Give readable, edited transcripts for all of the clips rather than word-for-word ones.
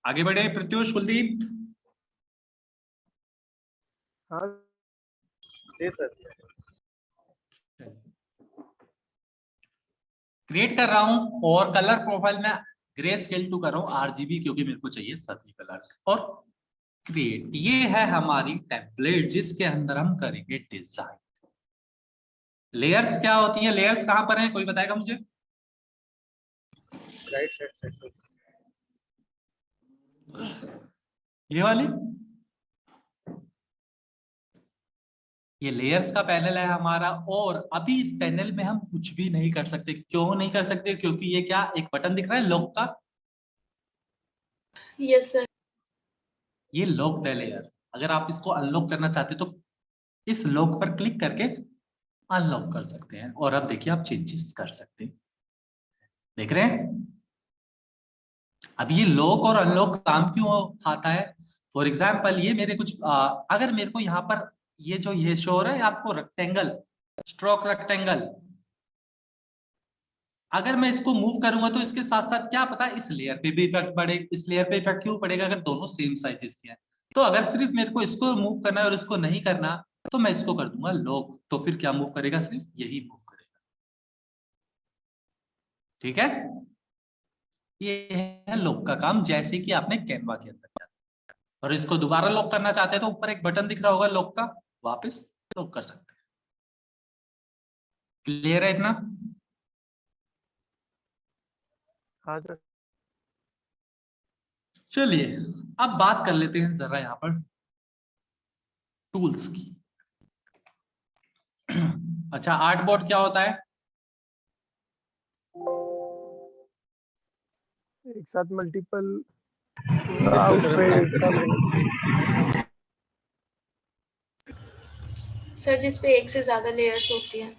आगे बढ़े प्रत्युष, कुलदीप। हाँ जी सर। क्रिएट कर रहा हूं और कलर प्रोफाइल में ग्रे स्केल टू कर रहा हूं आरजीबी, क्योंकि मेरे को चाहिए सभी कलर्स। और क्रिएट, ये है हमारी टेम्पलेट जिसके अंदर हम करेंगे डिजाइन। लेयर्स क्या होती है, लेयर्स कहां पर है, कोई बताएगा मुझे? Right side sir. ये वाली, ये लेयर्स का पैनल है हमारा। और अभी इस पैनल में हम कुछ भी नहीं कर सकते। क्यों नहीं कर सकते? क्योंकि ये क्या, एक बटन दिख रहा है लॉक का। Yes sir. ये लॉक्ड है लेयर। अगर आप इसको अनलॉक करना चाहते तो इस लॉक पर क्लिक करके अनलॉक कर सकते हैं। और अब देखिए आप चेंजेस कर सकते हैं, देख रहे हैं। अब ये लॉक और अनलॉक काम क्यों आता है? फॉर एग्जाम्पल ये मेरे कुछ अगर मेरे को यहाँ पर ये जो ये शो हो रहा है आपको रेक्टेंगल, स्ट्रोक रेक्टेंगल, अगर मैं इसको मूव करूंगा तो इसके साथ साथ क्या पता इस लेयर पे भी इफेक्ट पड़ेगा। इस लेयर पे इफेक्ट क्यों पड़ेगा? अगर दोनों सेम साइजेस के हैं। तो अगर सिर्फ मेरे को इसको मूव करना है और इसको नहीं करना, तो मैं इसको कर दूंगा लॉक। तो फिर क्या मूव करेगा? सिर्फ यही मूव करेगा। ठीक है, ये है लॉक का काम, जैसे कि आपने कैनवा के अंदर किया। और इसको दोबारा लॉक करना चाहते हैं तो ऊपर एक बटन दिख रहा होगा लॉक का, वापस लॉक कर सकते हैं। क्लियर है इतना? हाँ सर। चलिए अब बात कर लेते हैं जरा यहाँ पर टूल्स की। अच्छा, आर्ट बोर्ड क्या होता है? एक साथ मल्टीपल सर जिस पे एक से ज्यादा लेयर्स होती है।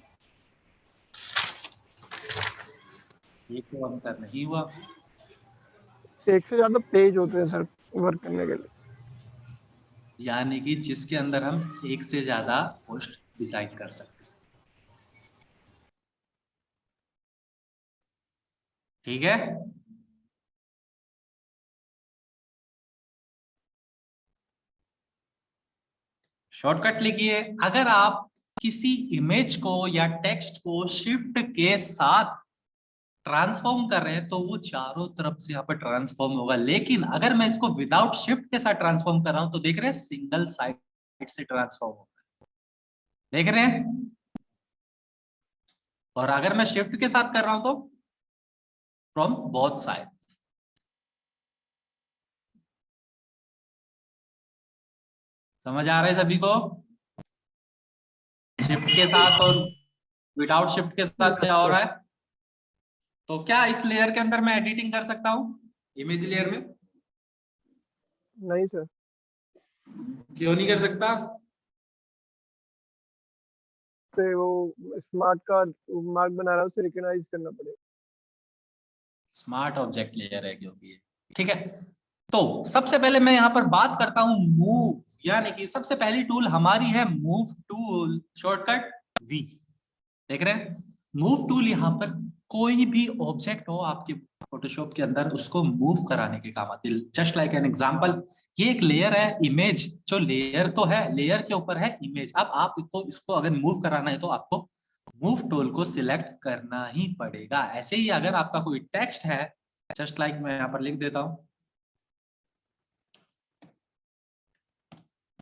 ये तो आंसर नहीं हुआ। एक से ज्यादा पेज होते हैं सर वर्क करने के लिए। यानी कि जिसके अंदर हम एक से ज्यादा पोस्ट डिजाइन कर सकते हैं। ठीक है, शॉर्टकट लिखिए। अगर आप किसी इमेज को या टेक्स्ट को शिफ्ट के साथ ट्रांसफॉर्म कर रहे हैं तो वो चारों तरफ से यहाँ पर ट्रांसफॉर्म होगा। लेकिन अगर मैं इसको विदाउट शिफ्ट के साथ ट्रांसफॉर्म कर रहा हूं तो देख रहे हैं सिंगल साइड से ट्रांसफॉर्म होगा, देख रहे हैं। और अगर मैं शिफ्ट के साथ कर रहा हूं तो फ्रॉम बोथ साइड। समझ आ रहा है सभी को? शिफ्ट के साथ और विदाउट शिफ्ट के साथ क्या हो रहा है? तो क्या इस लेयर के अंदर मैं एडिटिंग कर सकता हूं, इमेज लेयर में? नहीं सर। क्यों नहीं कर सकता? से वो स्मार्ट का मार्क बना रहा है, उसे रिकॉग्नाइज करना पड़ेगा। स्मार्ट ऑब्जेक्ट लेयर है क्योंकि ये, ठीक है। तो सबसे पहले मैं यहाँ पर बात करता हूं मूव, यानी कि सबसे पहली टूल हमारी है मूव टूल, शॉर्टकट वी। देख रहे हैं मूव टूल, यहाँ पर कोई भी ऑब्जेक्ट हो आपके फोटोशॉप के अंदर उसको मूव कराने के काम आती है। जस्ट लाइक एन एग्जांपल, ये एक लेयर है इमेज, जो लेयर तो है, लेयर के ऊपर है इमेज। अब आप इसको अगर मूव कराना है तो आपको मूव टूल को सिलेक्ट करना ही पड़ेगा। ऐसे ही अगर आपका कोई टेक्स्ट है, जस्ट लाइक मैं यहाँ पर लिख देता हूं,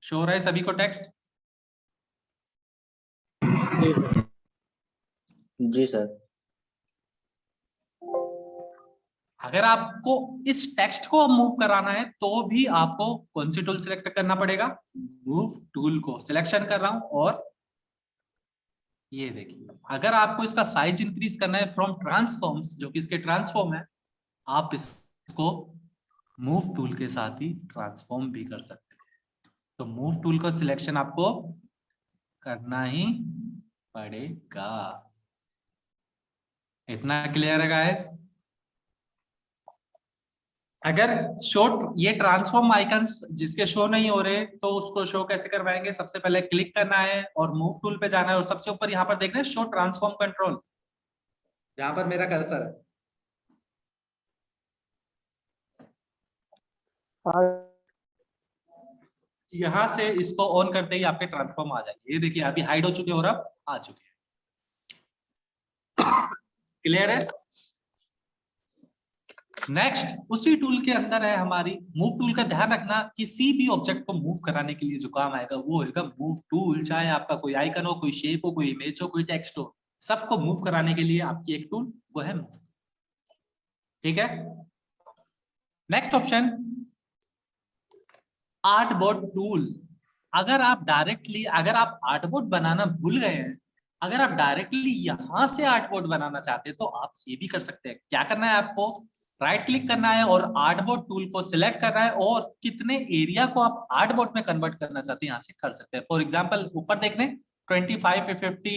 शो रहा है सभी को टेक्स्ट? जी सर। अगर आपको इस टेक्स्ट को मूव कराना है तो भी आपको कौन सी टूल सिलेक्ट करना पड़ेगा? मूव टूल को सिलेक्शन कर रहा हूं। और ये देखिए, अगर आपको इसका साइज इंक्रीज करना है फ्रॉम ट्रांसफॉर्म्स, जो कि इसके ट्रांसफॉर्म है, आप इसको मूव टूल के साथ ही ट्रांसफॉर्म भी कर सकते हैं। तो मूव टूल का सिलेक्शन आपको करना ही पड़ेगा। इतना क्लियर है गाइस? अगर शो, ये ट्रांसफॉर्म आइकन्स जिसके शो नहीं हो रहे तो उसको शो कैसे करवाएंगे? सबसे पहले क्लिक करना है और मूव टूल पे जाना है और सबसे ऊपर यहाँ पर देख रहे हैं शो ट्रांसफॉर्म कंट्रोल, यहाँ पर मेरा कर्सर है। यहां से इसको ऑन करते ही आपके ट्रांसफॉर्म आ जाएंगे। ये देखिए अभी हाइड हो चुके और अब आ चुके हैं। क्लियर है? नेक्स्ट उसी टूल के अंदर है हमारी मूव टूल का। ध्यान रखना किसी भी ऑब्जेक्ट को मूव कराने के लिए जो काम आएगा वो होगा मूव टूल। चाहे आपका कोई आइकन हो, कोई शेप हो, कोई इमेज हो, कोई टेक्स्ट हो, सबको मूव कराने के लिए आपकी एक टूल वो है मूव। ठीक है? Next option artboard tool. अगर आप आर्टबोर्ड बनाना भूल गए हैं, अगर आप डायरेक्टली यहां से आर्टबोर्ड बनाना चाहते हैं तो आप ये भी कर सकते हैं। क्या करना है आपको? राइट क्लिक करना है और आर्टबोर्ड टूल को सिलेक्ट करना है और कितने एरिया को आप आर्टबोर्ड में कन्वर्ट करना चाहते हैं यहां से कर सकते हैं। फॉर एग्जांपल ऊपर देख लें 25 50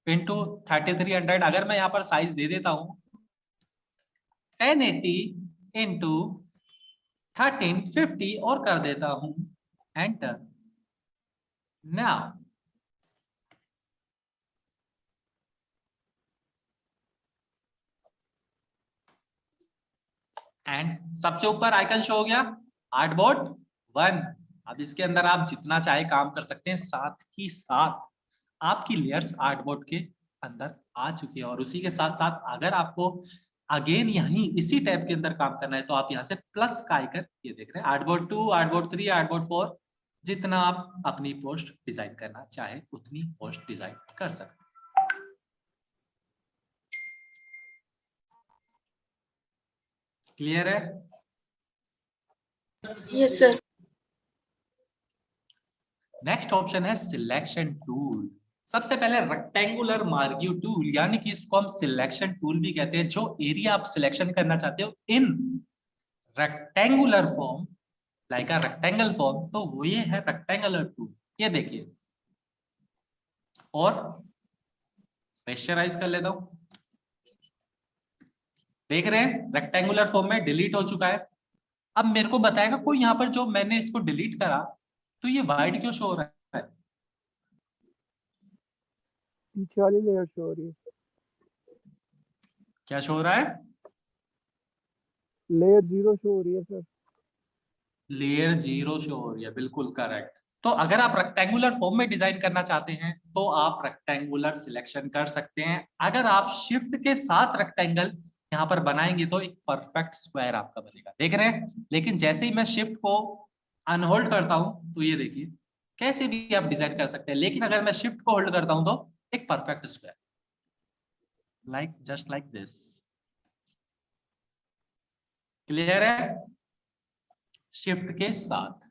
इंटू 3300। अगर मैं यहाँ पर साइज दे देता हूं 1080 इंटू 1350 और कर देता हूं एंटर। नाउ एंड सबसे ऊपर आइकन शो हो गया आर्टबोर्ड 1। अब इसके अंदर आप जितना चाहे काम कर सकते हैं। साथ ही साथ आपकी लेयर्स आर्टबोर्ड के अंदर आ चुकी है और उसी के साथ साथ अगर आपको अगेन यहीं इसी टैब के अंदर काम करना है तो आप यहाँ से प्लस का आइकन ये देख रहे हैं आर्टबोर्ड 2, आर्टबोर्ड 3, आर्टबोर्ड 4। जितना आप अपनी पोस्ट डिजाइन करना चाहे उतनी पोस्ट डिजाइन कर सकते हैं। क्लियर है? Yes sir. नेक्स्ट ऑप्शन है सिलेक्शन टूल। सबसे पहले रेक्टेंगुलर मार्क्यू टूल, यानी कि इसको हम सिलेक्शन टूल भी कहते हैं। जो एरिया आप सिलेक्शन करना चाहते हो इन rectangular form, like a rectangle form, तो वो ये है रेक्टेंगुलर टूल। ये देखिए और प्रेशराइज कर लेता हूं। देख रहे हैं रेक्टेंगुलर फॉर्म में डिलीट हो चुका है। अब मेरे को बताएगा कोई यहाँ पर जो मैंने इसको डिलीट करा तो ये वाइट क्यों शो हो रहा है? पीछे वाली लेयर शो हो रही है। क्या शो हो रहा है? लेयर 0 शो हो रही है सर। लेयर 0 शो हो रही है, बिल्कुल करेक्ट। तो अगर आप रेक्टेंगुलर फॉर्म में डिजाइन करना चाहते हैं तो आप रेक्टेंगुलर सिलेक्शन कर सकते हैं। अगर आप शिफ्ट के साथ रेक्टेंगल यहाँ पर बनाएंगे तो एक परफेक्ट स्क्वायर आपका बनेगा। देख रहे हैं? लेकिन जैसे ही मैं शिफ्ट को अनहोल्ड करता हूं तो ये देखिए कैसे भी आप डिजाइन कर सकते हैं। लेकिन अगर मैं शिफ्ट को होल्ड करता हूं तो एक perfect square, like just like this. Clear है? शिफ्ट के साथ।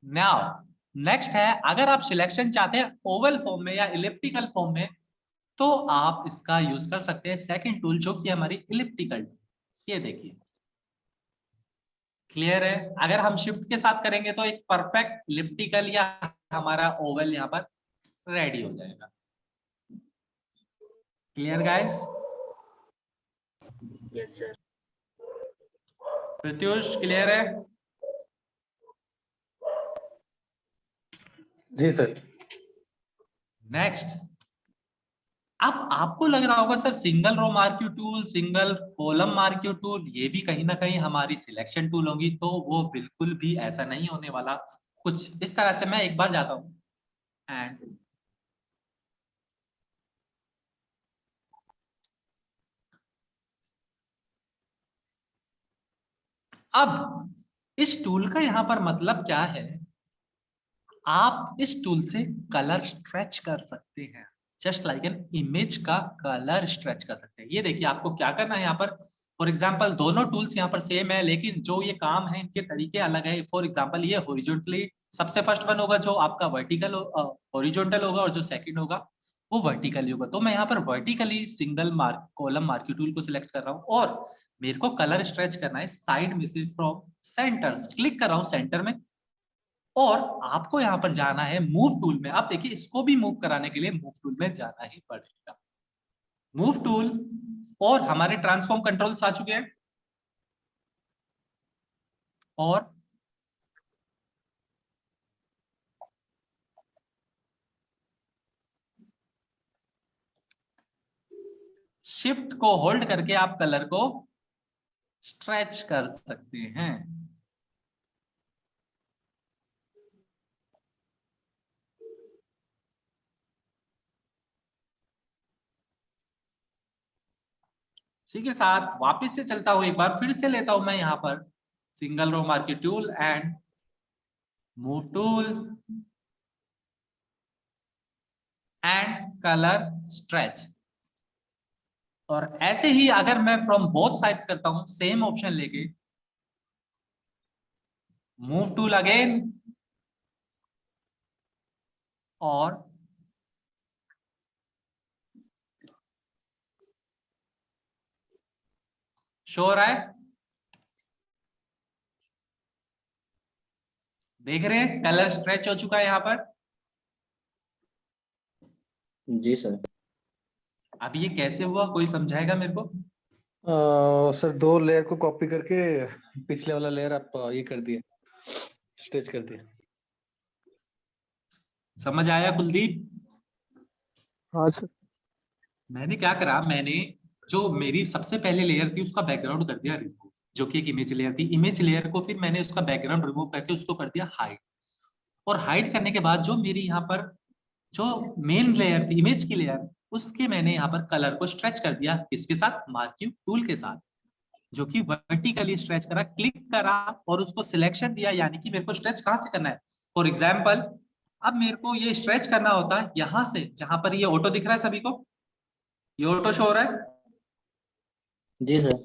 नाउ नेक्स्ट है अगर आप सिलेक्शन चाहते हैं ओवल फॉर्म में या इलिप्टिकल फॉर्म में तो आप इसका यूज कर सकते हैं सेकंड टूल जो कि हमारी इलिप्टिकल टूल। ये देखिए क्लियर है? अगर हम शिफ्ट के साथ करेंगे तो एक परफेक्ट इलिप्टिकल या हमारा ओवल यहाँ पर रेडी हो जाएगा। Clear guys? Yes sir. Pratyush clear है? जी सर। नेक्स्ट अब आपको लग रहा होगा sir single row marquee tool, single column marquee tool ये भी कहीं ना कहीं हमारी सिलेक्शन टूल होगी। तो वो बिल्कुल भी ऐसा नहीं होने वाला। कुछ इस तरह से मैं एक बार जाता हूं एंड अब इस टूल का यहां पर मतलब क्या है? आप इस टूल से कलर स्ट्रेच कर सकते हैं। जस्ट लाइक एन इमेज का कलर स्ट्रेच कर सकते हैं। ये देखिए आपको क्या करना है यहाँ पर। फॉर एग्जांपल दोनों टूल्स यहाँ पर सेम है लेकिन जो ये काम है इनके तरीके अलग है। फॉर एग्जांपल ये हॉरिजॉन्टली सबसे फर्स्ट वन होगा जो आपका वर्टिकल हॉरिजॉन्टल होगा और जो सेकंड होगा वो वर्टिकली होगा। तो मैं यहाँ पर vertically single mark column marquee tool को सिलेक्ट कर रहा हूँ और मेरे को कलर स्ट्रेच करना है साइड में से फ्रॉम सेंटर्स। क्लिक कर रहा हूँ सेंटर में और आपको यहां पर जाना है मूव टूल में। आप देखिए इसको भी मूव कराने के लिए मूव टूल में जाना ही पड़ेगा। मूव टूल और हमारे ट्रांसफॉर्म कंट्रोल्स आ चुके हैं और शिफ्ट को होल्ड करके आप कलर को स्ट्रेच कर सकते हैं। इसी के साथ वापस से चलता हूं, एक बार फिर से लेता हूं मैं यहाँ पर single row marquee tool and move tool and colour stretch. और ऐसे ही अगर मैं फ्रॉम बोथ साइड्स करता हूं सेम ऑप्शन लेके, मूव टूल अगेन और शो हो रहा है, देख रहे हैं कलर स्ट्रेच हो चुका है यहाँ पर। जी सर। अब ये कैसे हुआ, कोई समझाएगा मेरे को? सर 2 लेयर को कॉपी करके पिछले वाला लेयर आप ये कर दिए, स्ट्रेच कर दिए। समझ आया कुलदीप? हाँ सर। मैंने क्या करा, मैंने जो मेरी सबसे पहले लेयर थी उसका बैकग्राउंड कर दिया रिमूव, जो कि एक इमेज लेयर थी। इमेज लेयर को फिर मैंने उसका बैकग्राउंड रिमूव करके उसको कर दिया हाइड। और हाइड करने के बाद जो मेरी यहाँ पर जो मेन लेयर थी, इमेज की लेयर, उसके मैंने यहाँ पर कलर को स्ट्रेच कर दिया। किसके साथ? मार्क्यू टूल के साथ, जो कि वर्टिकली स्ट्रेच करा, क्लिक करा और उसको सिलेक्शन दिया, यानी कि मेरे को स्ट्रेच कहाँ से करना है। फॉर एग्जाम्पल, अब मेरे को ये स्ट्रेच करना होता है यहाँ से, जहां पर ये ऑटो दिख रहा है सभी को, ये ऑटो शो हो रहा है। जी सर।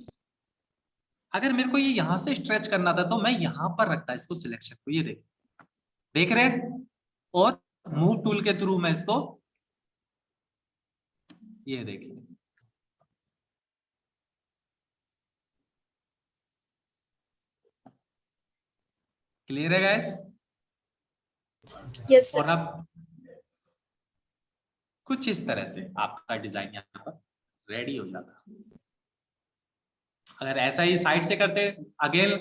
अगर मेरे को ये यहाँ से स्ट्रेच करना था तो मैं यहाँ पर रखता इसको सिलेक्शन को, ये देख रहे हैं, और मूव टूल के थ्रू मैं इसको, ये देखिए, क्लियर है गाइस? यस और सर। अब कुछ इस तरह से आपका डिजाइन यहाँ पर रेडी हो जाता। अगर ऐसा ही साइड से करते, अगेन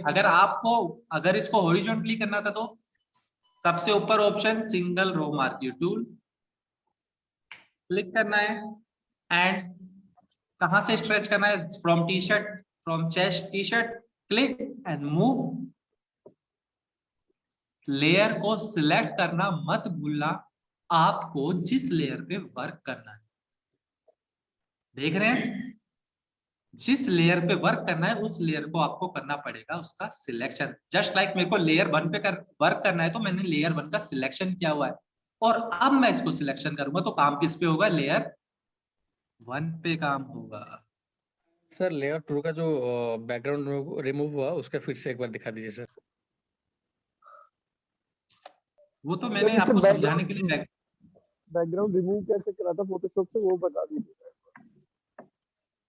अगर इसको हॉरिजॉन्टली करना था तो सबसे ऊपर option single row marquee tool, click करना है एंड कहां से स्ट्रेच करना है, from T-shirt, from chest T-shirt, click and move. Layer को सिलेक्ट करना मत भूलना, आपको जिस लेयर पे वर्क करना है, देख रहे हैं, जिस लेयर पे वर्क करना है उस लेयर को आपको करना पड़ेगा उसका सिलेक्शन। जस्ट लाइक मेरे को लेयर 1 पे वर्क करना है तो मैंने लेयर 1 का सिलेक्शन किया हुआ है, और अब मैं इसको सिलेक्शन करूंगा तो काम किस पे होगा? लेयर 1 पे काम होगा। सर लेयर 2 का जो बैकग्राउंड रिमूव हुआ उसका फिर से एक बार दिखा दीजिए सर। वो तो मैंने आपको समझाने के लिए, बैकग्राउंड रिमूव कैसे करा था फोटोशॉप से, वो बता दीजिए।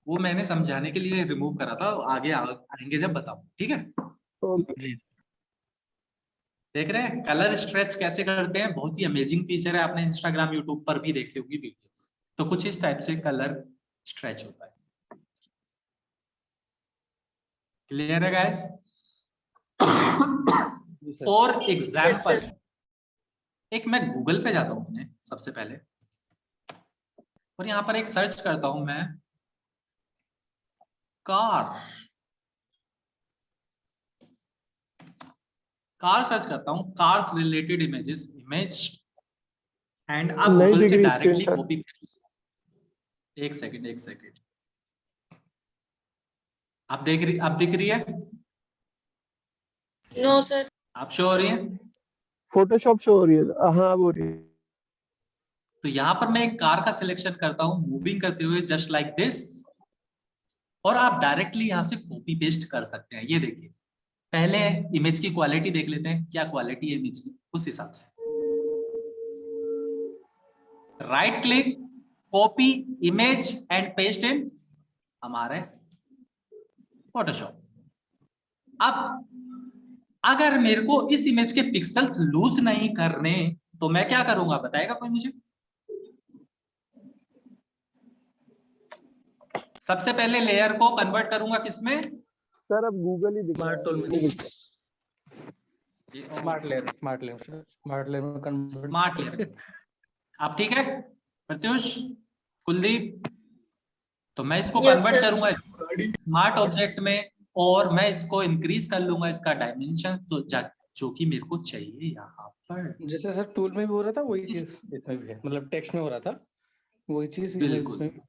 वो मैंने समझाने के लिए रिमूव करा था, आगे आएंगे जब बताऊं, ठीक है? ओके। जी। देख रहे हैं कलर स्ट्रेच कैसे करते हैं, बहुत ही अमेजिंग फीचर है, आपने इंस्टाग्राम यूट्यूब पर भी देखी होगी वीडियोस। तो कुछ इस टाइप से कलर स्ट्रेच होता है। क्लियर है गाइस? फॉर एग्जाम्पल, एक मैं गूगल पे जाता हूं अपने सबसे पहले, और यहाँ पर एक सर्च करता हूं मैं, कार सर्च करता हूं, cars related images, image, and आप नहीं गूगल दिख से रही डायरेक्टली स्क्रीन कॉपी, एक सेकंड, आप दिख रही है? No sir. आप शो हो रही है? फोटोशॉप शो हो रही है, हाँ वो रही है। तो यहाँ पर मैं एक कार का सिलेक्शन करता हूँ मूविंग करते हुए, जस्ट लाइक दिस, और आप डायरेक्टली यहाँ से कॉपी पेस्ट कर सकते हैं। ये देखिए, पहले इमेज की क्वालिटी देख लेते हैं, क्या क्वालिटी है इमेज की, उस हिसाब से right click, copy image and paste in हमारे फोटोशॉप। अब अगर मेरे को इस इमेज के पिक्सल्स लूज नहीं करने तो मैं क्या करूंगा, बताएगा कोई मुझे? सबसे पहले लेयर को कन्वर्ट करूंगा किसमें? सर अब गूगल ही दिख रहा स्मार्ट टूल में, है। स्मार्ट लेयर में कन्वर्ट। Smart layer. आप ठीक है प्रत्युष, कुलदीप? तो मैं इसको Yes, कन्वर्ट sir. करूंगा स्मार्ट ऑब्जेक्ट में, और मैं इसको इंक्रीज कर लूंगा इसका डायमेंशन, तो जो कि मेरे को चाहिए यहाँ पर। जैसे सर टूल में भी हो रहा था वही चीज इसमें भी है, मतलब टेक्स्ट में हो रहा था वही चीज इमेज बिल्कुल। में।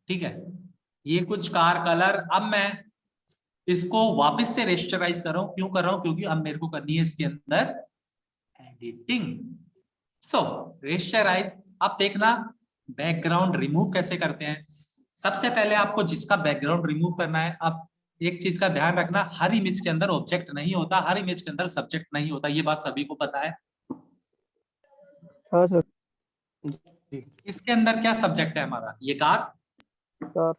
ठीक है, ये कुछ कार कलर। अब मैं इसको वापस से रेस्टराइज कर रहा हूं। क्यों कर रहा हूं? क्योंकि अब मेरे को करनी है इसके अंदर एडिटिंग। सो रेस्टराइज। अब देखना बैकग्राउंड रिमूव कैसे करते हैं। सबसे पहले आपको जिसका बैकग्राउंड रिमूव करना है, अब एक चीज का ध्यान रखना, हर इमेज के अंदर ऑब्जेक्ट नहीं होता, हर इमेज के अंदर सब्जेक्ट नहीं होता, ये बात सभी को पता है। हाँ सर। जी इसके अंदर क्या सब्जेक्ट है हमारा? ये कार। कार।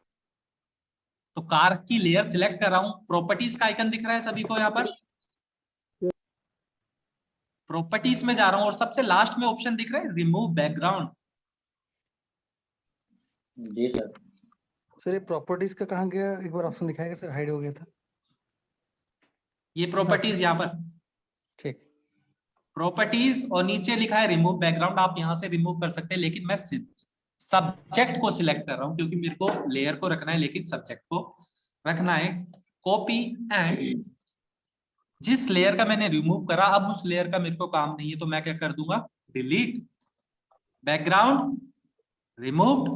तो कार की लेयर सिलेक्ट कर रहा हूं, प्रॉपर्टीज का आइकन दिख रहा है सभी को यहाँ पर। प्रॉपर्टीज में जा रहा हूं और सबसे लास्ट में ऑप्शन दिख रहा है रिमूव बैकग्राउंड। जी सर। सर, ये प्रॉपर्टीज का कहाँ गया? एक बार ऑप्शन दिखाएगा सर, हाइड हो गया था। ये प्रॉपर्टीज यहाँ पर, ठीक। प्रॉपर्टीज, और नीचे लिखा है रिमूव बैकग्राउंड। आप यहां से रिमूव कर सकते हैं, लेकिन मैं सब्जेक्ट को सिलेक्ट कर रहा हूं क्योंकि मेरे को लेयर को रखना है लेकिन सब्जेक्ट को रखना है। कॉपी एंड जिस लेयर का मैंने रिमूव करा, अब उस लेयर का मेरे को काम नहीं है, तो मैं क्या कर दूंगा? Delete background removed.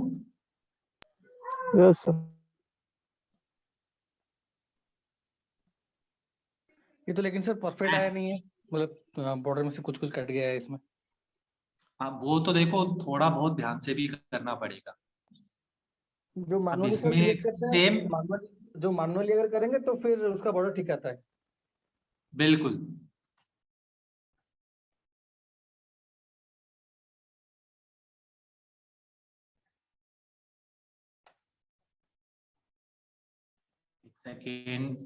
Yes sir. ये तो लेकिन सर परफेक्ट आया नहीं है, मतलब बॉर्डर में से कुछ कुछ कट गया है इसमें। हाँ, वो तो देखो थोड़ा बहुत ध्यान से भी करना पड़ेगा। जो अब मैनुअली सर इसमें डिलीट करते हैं, सेम, जो मैनुअली अगर करेंगे तो फिर उसका बॉर्डर ठीक आता है। बिल्कुल। एक सेकेंड,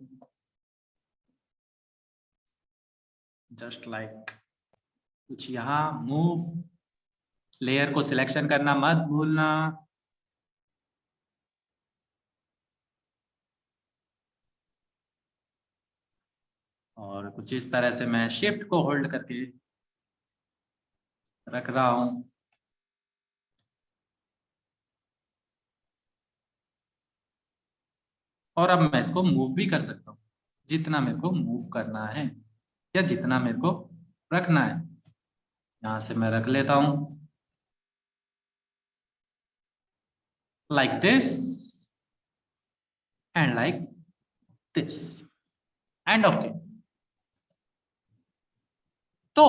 जस्ट लाइक कुछ यहाँ मूव, लेयर को सिलेक्शन करना मत भूलना। और कुछ इस तरह से मैं शिफ्ट को होल्ड करके रख रहा हूं। और अब मैं इसको मूव भी कर सकता हूं, जितना मेरे को मूव करना है या जितना मेरे को रखना है। यहां से मैं रख लेता हूं like this and like this and okay. तो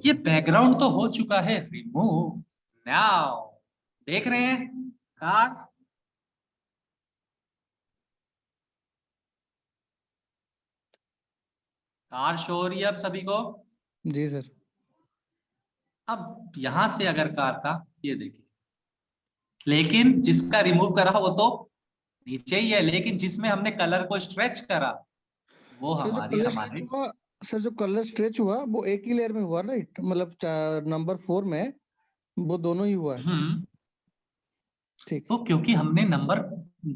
ये बैकग्राउंड तो हो चुका है रिमूव। नाउ देख रहे हैं कार, कार शो हो रही है अब सभी को। जी सर। अब यहां से अगर कार का, ये देखिए, लेकिन जिसका रिमूव करा वो तो नीचे ही है, लेकिन जिसमें हमने कलर को स्ट्रेच करा वो सर जो हमारी कलर हमारे स्ट्रेच हुआ, सर जो कलर स्ट्रेच हुआ वो एक ही लेयर में हुआ, राइट? मतलब नंबर 4 में वो दोनों ही हुआ है। ठीक। तो क्योंकि हमने नंबर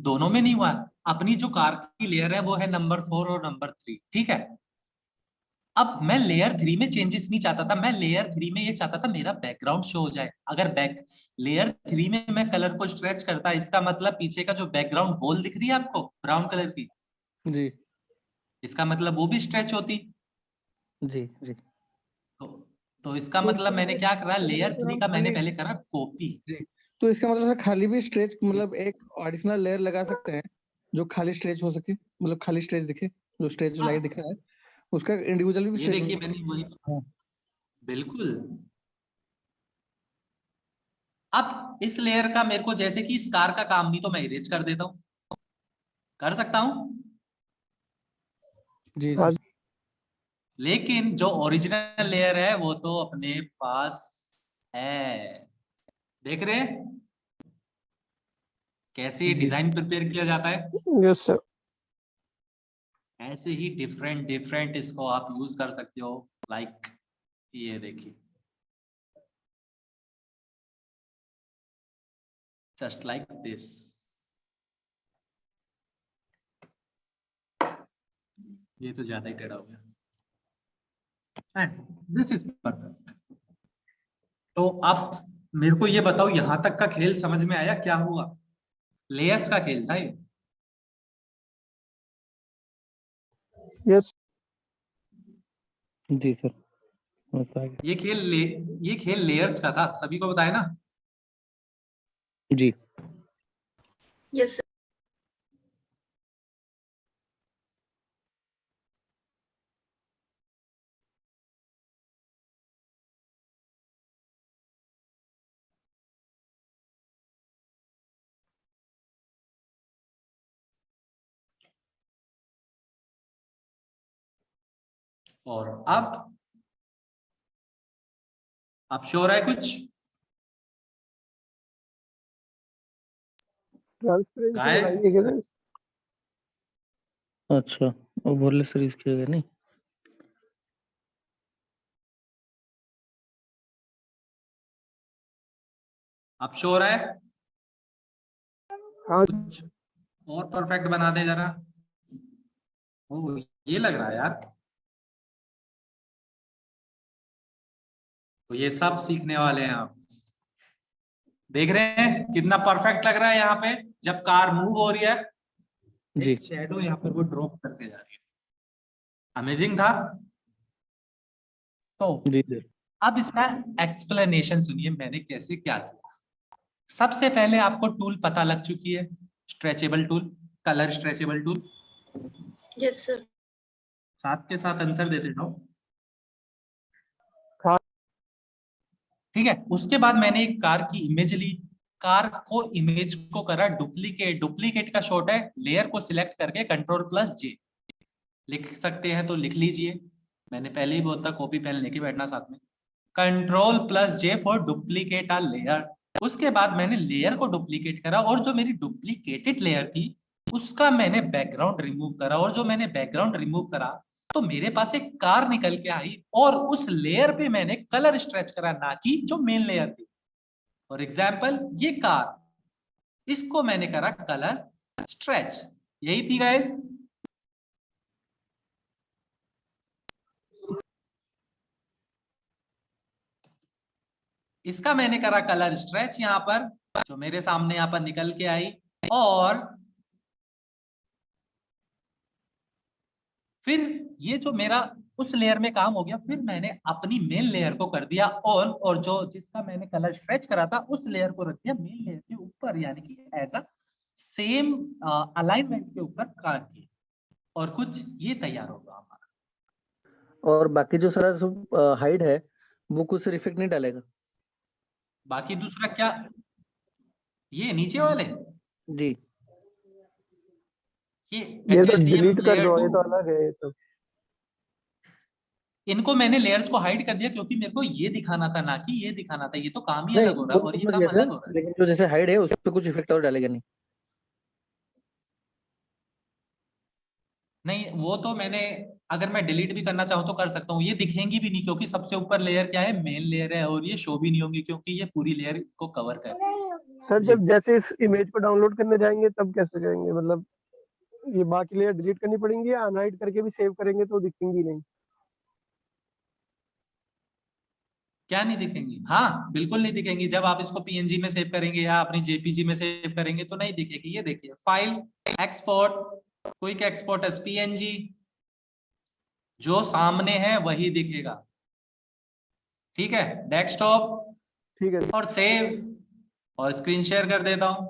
दोनों में नहीं हुआ, अपनी जो कार की लेयर है वो है नंबर 4 और नंबर 3, ठीक है। अब मैं लेयर 3 में चेंजेस नहीं चाहता था, मैं लेयर 3 में ये चाहता था मेरा बैकग्राउंड शो हो जाए। अगर लेयर 3 में मैं कलर को स्ट्रेच करता, इसका मतलब पीछे का जो बैकग्राउंड वॉल दिख रही है आपको ब्राउन कलर की, जी इसका मतलब वो भी स्ट्रेच होती। जी जी। तो, तो इसका तो मतलब इसका मैंने मतलब क्या करा, इसका मतलब लेयर सर 3 हम का मैंने खाली, पहले करा कॉपी। जी, तो इसका मतलब सर खाली भी स्ट्रेच, मतलब एक एडिशनल लेयर लगा सकते हैं जो खाली स्ट्रेच हो सके, मतलब खाली स्ट्रेच दिखे, जो स्ट्रेच जो लाइन दिख रहा है उसका इंडिविजुअली भी ये स्ट्रेच। देखिए मैंने वही, हाँ। बिल्कुल। अब इस लेयर का मेरे को जैसे कि स्कार का काम नहीं, तो मैं इरेज कर देता हूं, कर सकता हूं। जी हाँ सर। लेकिन जो ओरिजिनल लेयर है वो तो अपने पास है। देख रहे हैं कैसे जी डिजाइन प्रिपेयर किया जाता है? Yes sir. ऐसे ही डिफरेंट डिफरेंट इसको आप यूज कर सकते हो। लाइक ये देखिए, जस्ट लाइक दिस। ये तो ज्यादा ही टेढ़ा हो गया एंड दिस इज परफेक्ट। तो आप मेरे को ये बताओ, यहां तक का खेल समझ में आया क्या हुआ? लेयर्स का खेल था ये। यस। जी सर, समझ आ गया। ये खेल लेयर्स का था, सभी को बताया ना। जी Yes, sir. और अब श्योर है कुछ ट्रांसपेरेंसी गाइस? बनाइए क्या सर? अच्छा, ओवरले सीरीज किया गया नहीं? अब श्योर है? हाँ कुछ और परफेक्ट बना दे जरा। ओ, ये लग रहा है यार। तो ये सब सीखने वाले हैं आप। देख रहे हैं कितना परफेक्ट लग रहा है यहाँ पे जब कार मूव हो रही है। जी एक शैडो यहाँ पर वो ड्रॉप करके जा रही है। अमेजिंग था। तो जी सर। अब इसका एक्सप्लेनेशन सुनिए मैंने कैसे क्या किया। सबसे पहले आपको टूल पता लग चुकी है, stretchable tool, colour stretchable tool. Yes, sir. साथ के साथ आंसर दे देता हूं। हाँ। ठीक है, उसके बाद मैंने एक कार की इमेज ली, कार को इमेज को करा डुप्लीकेट। डुप्लीकेट का शॉर्ट है लेयर को सिलेक्ट करके Ctrl+J। लिख सकते हैं तो लिख लीजिए, मैंने पहले ही बोलता कॉपी पेन लेके बैठना साथ में। Ctrl+J for duplicate a layer. उसके बाद मैंने लेयर को डुप्लीकेट करा और जो मेरी डुप्लीकेटेड लेयर थी उसका मैंने बैकग्राउंड रिमूव करा। और जो मैंने बैकग्राउंड रिमूव करा तो मेरे पास एक कार निकल के आई और उस लेयर पे मैंने कलर स्ट्रेच करा, ना कि जो मेन लेयर थी। फॉर एग्जाम्पल ये कार, इसको मैंने करा कलर स्ट्रेच। यही थी गाइस। इसका मैंने करा कलर स्ट्रेच यहाँ पर, जो मेरे सामने यहाँ पर निकल के आई। और फिर ये जो मेरा उस लेयर में काम हो गया, फिर मैंने अपनी मेन लेयर को कर दिया ऑन, और जो जिसका मैंने कलर स्ट्रेच करा था उस लेयर को रख दिया मेन लेयर के ऊपर, यानी कि ऐसा सेम अलाइनमेंट के ऊपर काम किया और कुछ ये तैयार होगा हमारा। और बाकी जो सारा सब हाइड है वो कुछ इफेक्ट नहीं डालेगा? बाकी दूसरा क्या, ये नीचे वाले जी ये ये तो HSTM डिलीट कर लेयर दो, 2, ये तो अलग है ये सब। इनको मैंने लेयर्स को हाइड कर दिया क्योंकि मेरे को ये दिखाना था, ना कि ये दिखाना था। ये तो काम ही नहीं, अलग हो रहा वो है और तो ये समझ काम गया अलग सर, हो रहा है। लेकिन जो जैसे हाइड है उस पर कुछ इफेक्ट और डालेगा नहीं? नहीं, वो तो मैंने, अगर मैं डिलीट भी करना चाहूँ तो कर सकता हूँ। ये दिखेंगी भी नहीं क्योंकि सबसे ऊपर लेयर क्या है, मेन लेयर है, और ये शो भी नहीं होंगी क्योंकि ये पूरी लेयर को कवर कर रही है। सर जब जैसे इस इमेज को डाउनलोड करने जाएंगे तब कैसे करेंगे? मतलब ये बाकी लेयर डिलीट करनी पड़ेंगी या अनहाइड करके भी सेव करेंगे तो दिखेंगी नहीं? क्या नहीं दिखेंगी? हाँ बिल्कुल नहीं दिखेंगी। जब आप इसको PNG में सेव करेंगे या अपनी JPG में सेव करेंगे तो नहीं दिखेगी। ये देखिए, file export, quick export as PNG, जो सामने है वही दिखेगा। ठीक है, डेस्कटॉप ठीक है। और सेव, और स्क्रीन शेयर कर देता हूं,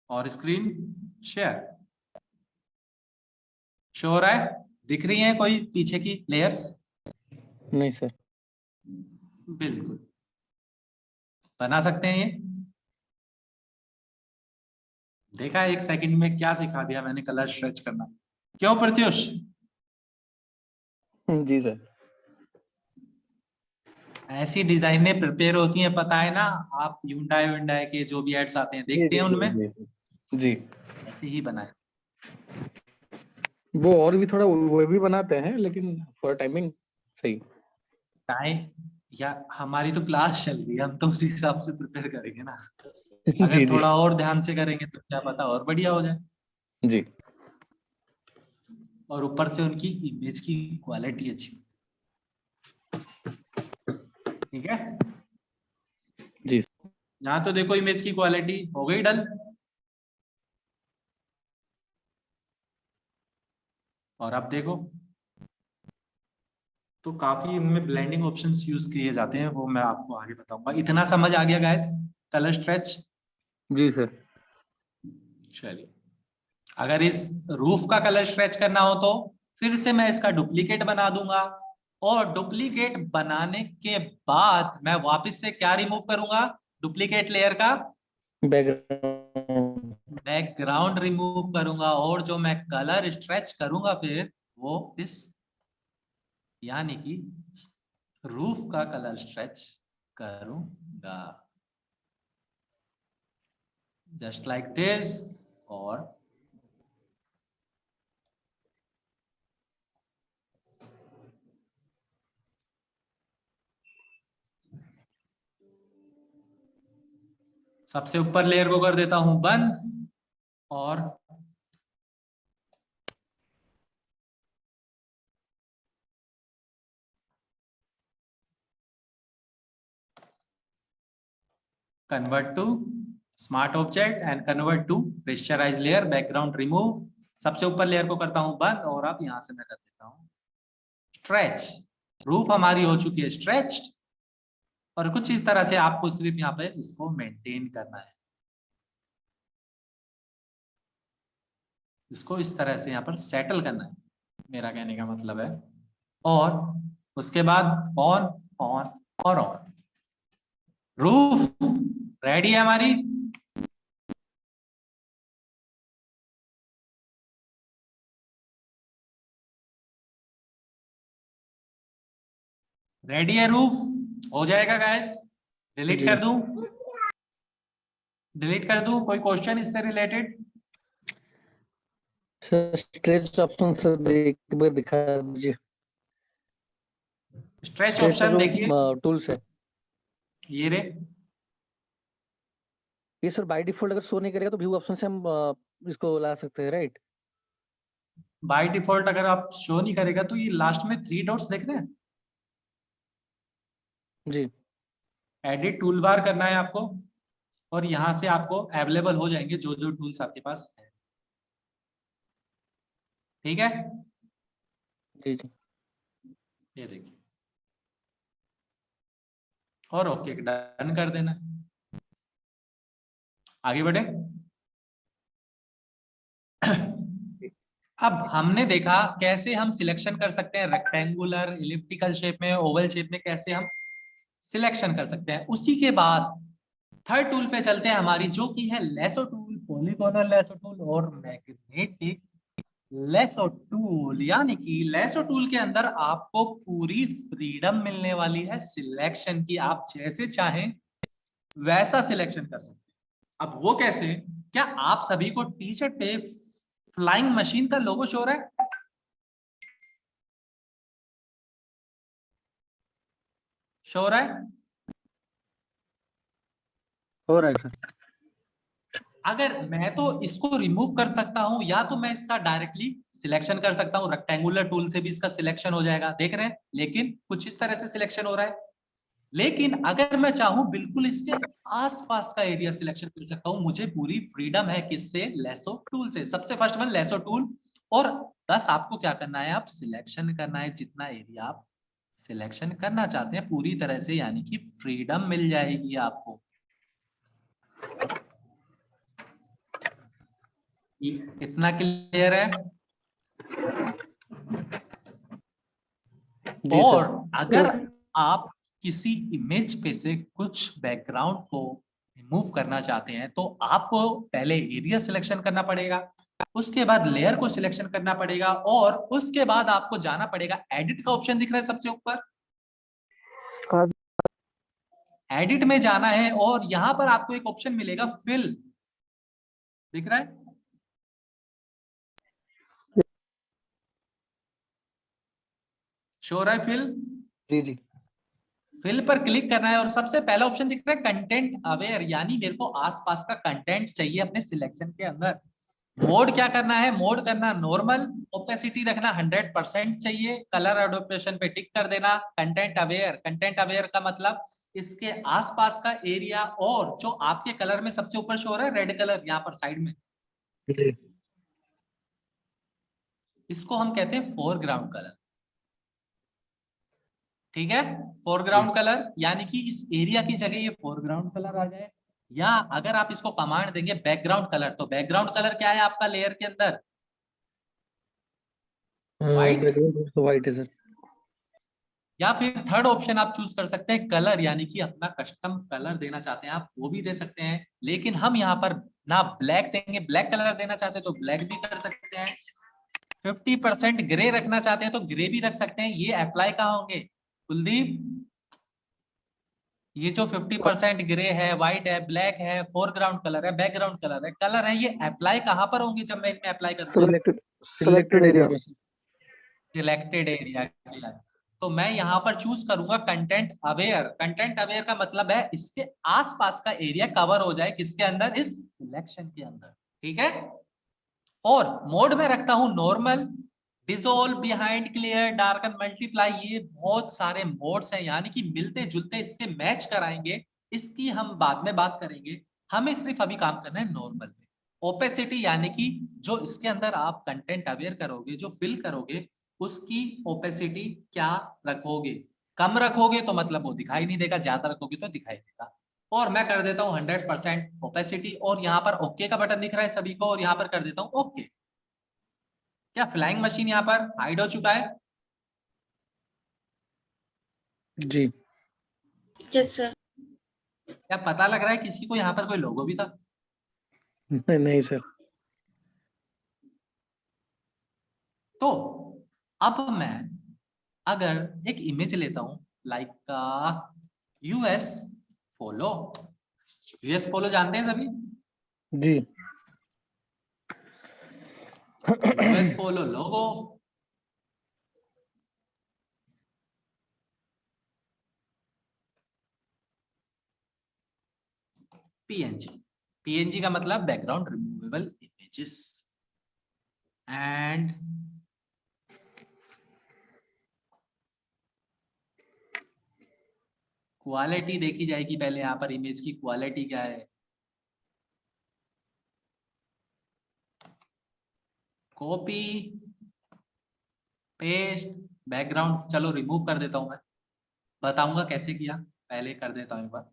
और स्क्रीन शेयर। शो रहा है? दिख रही हैं कोई पीछे की लेयर्स? नहीं सर। बिल्कुल बना सकते हैं ये। देखा एक सेकंड में क्या सिखा दिया मैंने, कलर स्ट्रेच करना। क्यों प्रत्युष? जी सर। ऐसी डिजाइनें प्रिपेयर होती हैं, पता है ना। आप Hyundai विंडाई के जो भी एड्स आते हैं जी देखते जी हैं, जी उनमें जी जी। ऐसे ही बनाए। वो और भी थोड़ा वो भी बनाते हैं लेकिन फॉर टाइमिंग सही। टाइम, या हमारी तो क्लास चल रही है, हम तो उसी हिसाब से प्रिपेयर करेंगे ना। जी अगर जी थोड़ा और ध्यान से करेंगे तो क्या पता और बढ़िया हो जाए। जी। और ऊपर से उनकी इमेज की क्वालिटी अच्छी, ठीक है। जी यहाँ तो देखो इमेज की क्वालिटी हो गई डल। और अब देखो, तो काफी इनमें ब्लेंडिंग ऑप्शंस यूज किए जाते हैं, वो मैं आपको आगे बताऊंगा। इतना समझ आ गया गाइस कलर स्ट्रेच? जी सर। चलिए, अगर इस रूफ का कलर स्ट्रेच करना हो तो फिर से मैं इसका डुप्लीकेट बना दूंगा, और डुप्लीकेट बनाने के बाद मैं वापस से क्या रिमूव करूंगा? डुप्लीकेट लेयर का बैकग्राउंड। बैकग्राउंड रिमूव करूंगा, और जो मैं कलर स्ट्रेच करूंगा फिर वो इस यानी कि रूफ का कलर स्ट्रेच करूंगा, जस्ट लाइक दिस। और सबसे ऊपर लेयर को कर देता हूं बंद, और convert to smart object and convert to pressurize layer, background remove। सबसे ऊपर लेयर को करता हूं बंद, और अब यहां से मैं कर देता हूं स्ट्रेच। रूफ हमारी हो चुकी है स्ट्रेच्ड, और कुछ इस तरह से आपको सिर्फ यहाँ पे इसको मेंटेन करना है, इसको इस तरह से यहाँ पर सेटल करना है, मेरा कहने का मतलब है। और उसके बाद ऑन ऑन और ऑन, रूफ रेडी है हमारी। रेडी है रूफ, हो जाएगा गाइस। डिलीट कर दूं? डिलीट कर दूं? कोई क्वेश्चन इससे related? Sir stretch option sir एक बार दिखा दीजिए। स्ट्रेच ऑप्शन देखिए, टूल्स है ये रे। ये सर बाय डिफॉल्ट अगर शो नहीं करेगा तो व्यू ऑप्शन से हम इसको ला सकते हैं, राइट? बाय डिफॉल्ट अगर आप शो नहीं करेगा तो ये लास्ट में 3 डॉट्स देख रहे हैं, जी एडिट टूल बार करना है आपको, और यहां से आपको अवेलेबल हो जाएंगे जो जो टूल्स आपके पास है। ठीक है, जी जी। ये देखिए, और ओके डन कर देना। आगे बढ़े। अब हमने देखा कैसे हम सिलेक्शन कर सकते हैं रेक्टेंगुलर, इलिप्टिकल शेप में, ओवल शेप में कैसे हम सिलेक्शन कर सकते हैं। उसी के बाद थर्ड टूल पे चलते हैं हमारी, जो कि है lasso tool, polygonal lasso tool और मैग्नेटिक लेसो टूल। यानी कि लेसो टूल के अंदर आपको पूरी फ्रीडम मिलने वाली है सिलेक्शन की, आप जैसे चाहें वैसा सिलेक्शन कर सकते हैं। अब वो कैसे? क्या आप सभी को टी शर्ट पे फ्लाइंग मशीन का लोगो शो हो रहा है? शो हो रहा है? हो रहा है सर। अगर मैं तो इसको रिमूव कर सकता हूं, या तो मैं इसका डायरेक्टली सिलेक्शन कर सकता हूं, रेक्टेंगुलर टूल से भी इसका सिलेक्शन हो जाएगा, देख रहे हैं? लेकिन कुछ इस तरह से सिलेक्शन हो रहा है। लेकिन अगर मैं चाहूं बिल्कुल इसके आसपास का एरिया सिलेक्शन कर सकता हूं, मुझे पूरी फ्रीडम है किससे? लेसो टूल से। सबसे फर्स्ट वन लेसो टूल, और बस आपको क्या करना है? आप सिलेक्शन करना है जितना एरिया आप सिलेक्शन करना चाहते हैं पूरी तरह से, यानी कि फ्रीडम मिल जाएगी आपको। इतना क्लियर है? जी और सर। अगर आप किसी इमेज पे से कुछ बैकग्राउंड को रिमूव करना चाहते हैं तो आपको पहले एरिया सिलेक्शन करना पड़ेगा, उसके बाद लेयर को सिलेक्शन करना पड़ेगा, और उसके बाद आपको जाना पड़ेगा एडिट का ऑप्शन दिख रहा है सबसे ऊपर, हाँ एडिट में जाना है, और यहां पर आपको एक ऑप्शन मिलेगा फिल, दिख रहा है? शो रहा है फिल? जी जी। फिल पर क्लिक करना है, और सबसे पहला ऑप्शन दिख रहा है कंटेंट अवेयर, यानी मेरे को आसपास का कंटेंट चाहिए अपने सिलेक्शन के अंदर। मोड क्या करना है? मोड करना नॉर्मल, ओपेसिटी रखना 100% चाहिए, कलर एडोप्टेशन पे टिक कर देना। कंटेंट अवेयर, कंटेंट अवेयर का मतलब इसके आसपास का एरिया, और जो आपके कलर में सबसे ऊपर शो हो रहा है रेड कलर यहाँ पर साइड में, जी इसको हम कहते हैं फोरग्राउंड कलर। ठीक है, फोरग्राउंड कलर यानी कि इस एरिया की जगह ये फोरग्राउंड कलर आ जाए, या अगर आप इसको कमांड देंगे बैकग्राउंड कलर, तो बैकग्राउंड कलर क्या है आपका लेयर के अंदर? व्हाइट। बैकग्राउंड तो व्हाइट है सर। या फिर थर्ड ऑप्शन आप चूज कर सकते हैं कलर, यानी कि अपना कस्टम कलर देना चाहते हैं आप वो भी दे सकते हैं, लेकिन हम यहाँ पर ना ब्लैक देंगे, ब्लैक कलर देना चाहते हैं तो ब्लैक भी कर सकते हैं, 50% ग्रे रखना चाहते हैं तो ग्रे भी रख सकते हैं। ये अप्लाई कहाँ होंगे कुलदीप? ये जो 50% ग्रे है, व्हाइट है, ब्लैक है, फोरग्राउंड कलर है, बैकग्राउंड कलर है, ये अप्लाई कहाँ पर होंगे जब मैं इनमें अप्लाई करूंगा? सिलेक्टेड एरिया में। सिलेक्टेड एरिया के लिए। तो मैं यहाँ पर चूज करूंगा कंटेंट अवेयर। कंटेंट अवेयर का मतलब है इसके आसपास का एरिया कवर हो जाए, किसके अंदर? इस सिलेक्शन के अंदर, ठीक है। और मोड में रखता हूं normal, dissolve, behind, clear, darken, multiply. ये बहुत सारे मोड्स हैं, यानी कि मिलते जुलते इससे मैच कराएंगे, इसकी हम बाद में बात करेंगे। हमें सिर्फ अभी काम करना है नॉर्मल में। ओपेसिटी यानी कि जो इसके अंदर आप कंटेंट अवेयर करोगे, जो फिल करोगे, उसकी ओपेसिटी क्या रखोगे? कम रखोगे तो मतलब वो दिखाई नहीं देगा, ज्यादा रखोगे तो दिखाई देगा। और मैं कर देता हूँ 100% ओपेसिटी, और यहाँ पर ओके का बटन दिख रहा है सभी को, और यहाँ पर कर देता हूँ ओके। क्या फ्लाइंग मशीन यहाँ पर हाइड हो चुका है? जी। Yes sir. क्या पता लग रहा है किसी को यहाँ पर कोई लोगो भी था? नहीं सर। तो अब मैं अगर एक इमेज लेता हूं लाइक का यूएस पोलो। यूएस पोलो जानते हैं सभी? जी। यूएस पोलो लोगो, पीएनजी। पीएनजी का मतलब background removable images. And quality देखी जाएगी पहले, यहाँ पर इमेज की क्वालिटी क्या है। कॉपी पेस्ट बैकग्राउंड, चलो रिमूव कर देता हूं मैं, बताऊंगा कैसे किया, पहले कर देता हूं एक बार।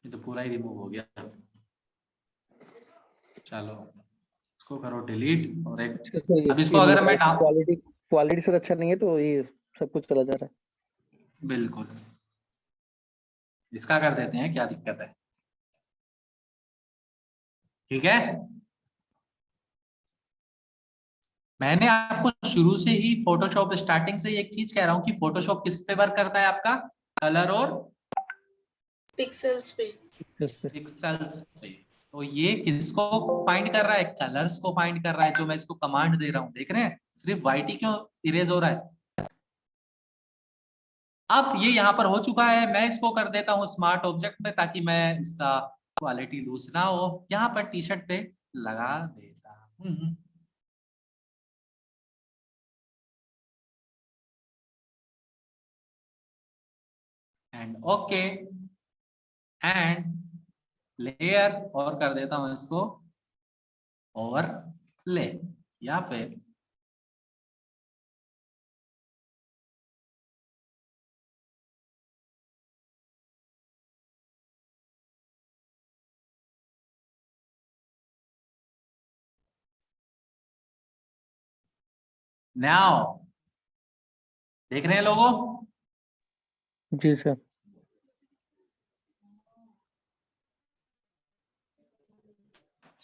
ये तो पूरा ही रिमूव हो गया। चलो इसको करो डिलीट, और एक अब इसको अगर मैं क्वालिटी सर अच्छा नहीं है तो ये सब कुछ चला जा रहा है। बिल्कुल इसका कर देते हैं, क्या दिक्कत है? ठीक है, मैंने आपको शुरू से ही फोटोशॉप स्टार्टिंग से ही एक चीज कह रहा हूं कि फोटोशॉप किस पे वर्क करता है आपका? कलर और पिक्सेल्स पे। पिक्सेल्स पे। तो ये किसको फाइंड कर रहा है? कलर्स को फाइंड कर रहा है, जो मैं इसको कमांड दे रहा हूं। देख रहे हैं सिर्फ वाइट ही क्यों इरेज हो रहा है? अब ये यहाँ पर हो चुका है, मैं इसको कर देता हूँ स्मार्ट ऑब्जेक्ट पे, ताकि मैं इसका क्वालिटी लूज ना हो। यहाँ पर टी शर्ट पे लगा देता हूँ। एंड ओके एंड लेयर, और कर देता हूं इसको ओवरले, या फिर नाउ। देख रहे हैं लोगों? जी सर।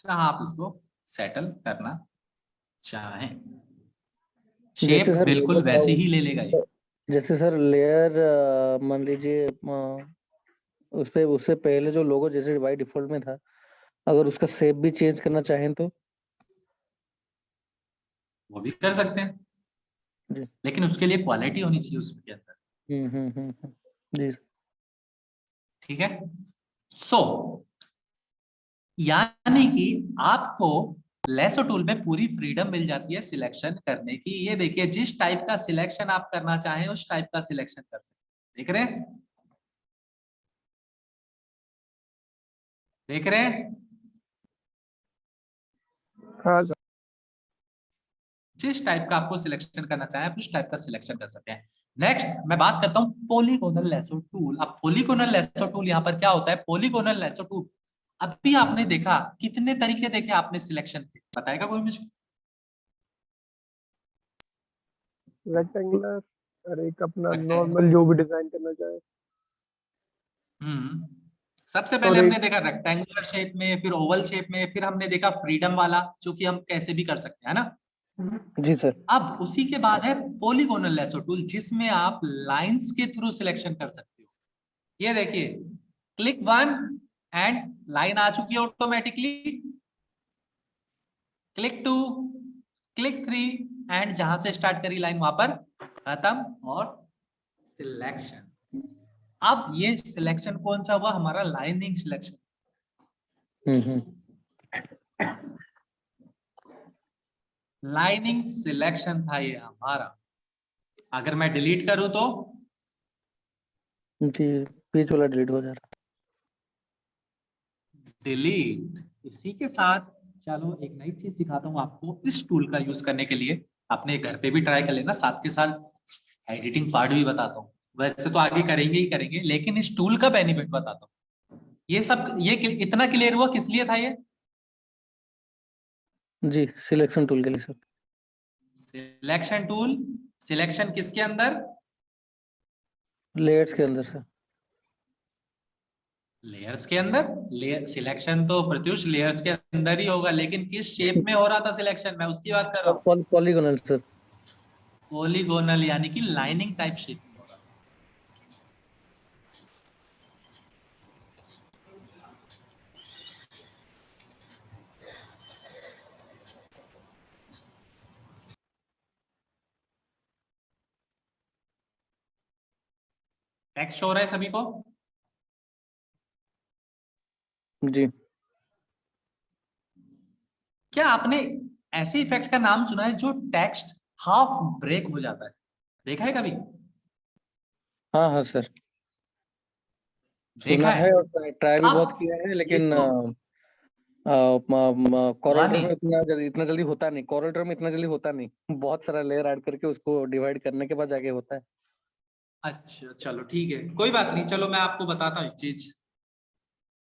आप इसको सेटल करना चाहें, जैसे शेप सर बिल्कुल वैसे ही ले लेगा ये। जैसे सर लेयर मान लीजिए उससे पहले जो लोगो जैसे बाय डिफॉल्ट में था, अगर उसका शेप भी चेंज करना चाहें तो वो भी कर सकते हैं, जी। लेकिन उसके लिए क्वालिटी होनी चाहिए उसके अंदर। जी। ठीक है, सो यानी कि आपको लेसो टूल में पूरी फ्रीडम मिल जाती है सिलेक्शन करने की। ये देखिए, जिस टाइप का सिलेक्शन आप करना चाहें उस टाइप का सिलेक्शन कर सकते हैं। देख रहे हैं, देख रहे हैं? हाँ सर। जिस टाइप का आपको सिलेक्शन करना चाहे आप उस टाइप का सिलेक्शन कर सकते हैं। नेक्स्ट मैं बात करता हूं पॉलीगोनल लेसो टूल। अब पॉलीगोनल लेसो टूल यहाँ पर क्या होता है? पॉलीगोनल लेसो टूल अभी आपने देखा, कितने तरीके देखे आपने सिलेक्शन के, बताएगा कोई मुझे? रेक्टेंगुलर और एक अपना नॉर्मल जो भी डिजाइन करना चाहे। सबसे पहले और हमने एक देखा रेक्टेंगुलर शेप में, फिर ओवल शेप में, फिर हमने देखा फ्रीडम वाला जो कि हम कैसे भी कर सकते हैं, है ना? जी सर। अब उसी के बाद है पॉलीगोनल लेसो टूल, जिसमें आप लाइंस के थ्रू सिलेक्शन कर सकते हो। ये देखिए, क्लिक 1 एंड लाइन आ चुकी है ऑटोमेटिकली, क्लिक 2, क्लिक 3 एंड जहां से स्टार्ट करी लाइन वहां पर खत्म और सिलेक्शन। अब ये सिलेक्शन कौन सा हुआ? हमारा लाइनिंग सिलेक्शन। लाइनिंग सिलेक्शन था ये हमारा। अगर मैं डिलीट करूं तो जी, पेज वाला डिलीट हो जा रहा डिलीट। इसी के साथ चलो एक नई चीज सिखाता हूँ आपको इस टूल का यूज करने के लिए। अपने घर पे भी ट्राई कर लेना, साथ के साथ एडिटिंग पार्ट भी बताता हूँ। वैसे तो आगे करेंगे ही करेंगे, लेकिन इस टूल का बेनिफिट बताता हूँ। ये सब ये इतना क्लियर हुआ किस लिए था ये? जी, सिलेक्शन टूल के लिए सर। Selection tool. सिलेक्शन किसके अंदर? लेयर्स के अंदर सर। लेयर्स के अंदर। लेयर सिलेक्शन तो प्रत्युष लेयर्स के अंदर ही होगा, लेकिन किस शेप में हो रहा था सिलेक्शन, मैं उसकी बात कर रहा हूँ। Polygonal sir. पॉलीगोनल यानी कि लाइनिंग टाइप शेप में हो रहा था। टेक्स्ट हो रहा है सभी को? जी। क्या आपने ऐसे इफेक्ट का नाम सुना है जो टेक्स्ट हाफ ब्रेक हो जाता है? देखा है कभी? हाँ हाँ सर, देखा सुना है? है और ट्राई भी बहुत अब किया है, ये लेकिन तो हुआ कॉरल ड्रॉ नहीं। में इतना जल्दी होता नहीं। कॉरल ड्रॉ में इतना जल्दी होता नहीं, बहुत सारा लेयर ऐड करके उसको डिवाइड करने के बाद जाके होता है। अच्छा चलो ठीक है, कोई बात नहीं। चलो मैं आपको बताता हूँ एक चीज।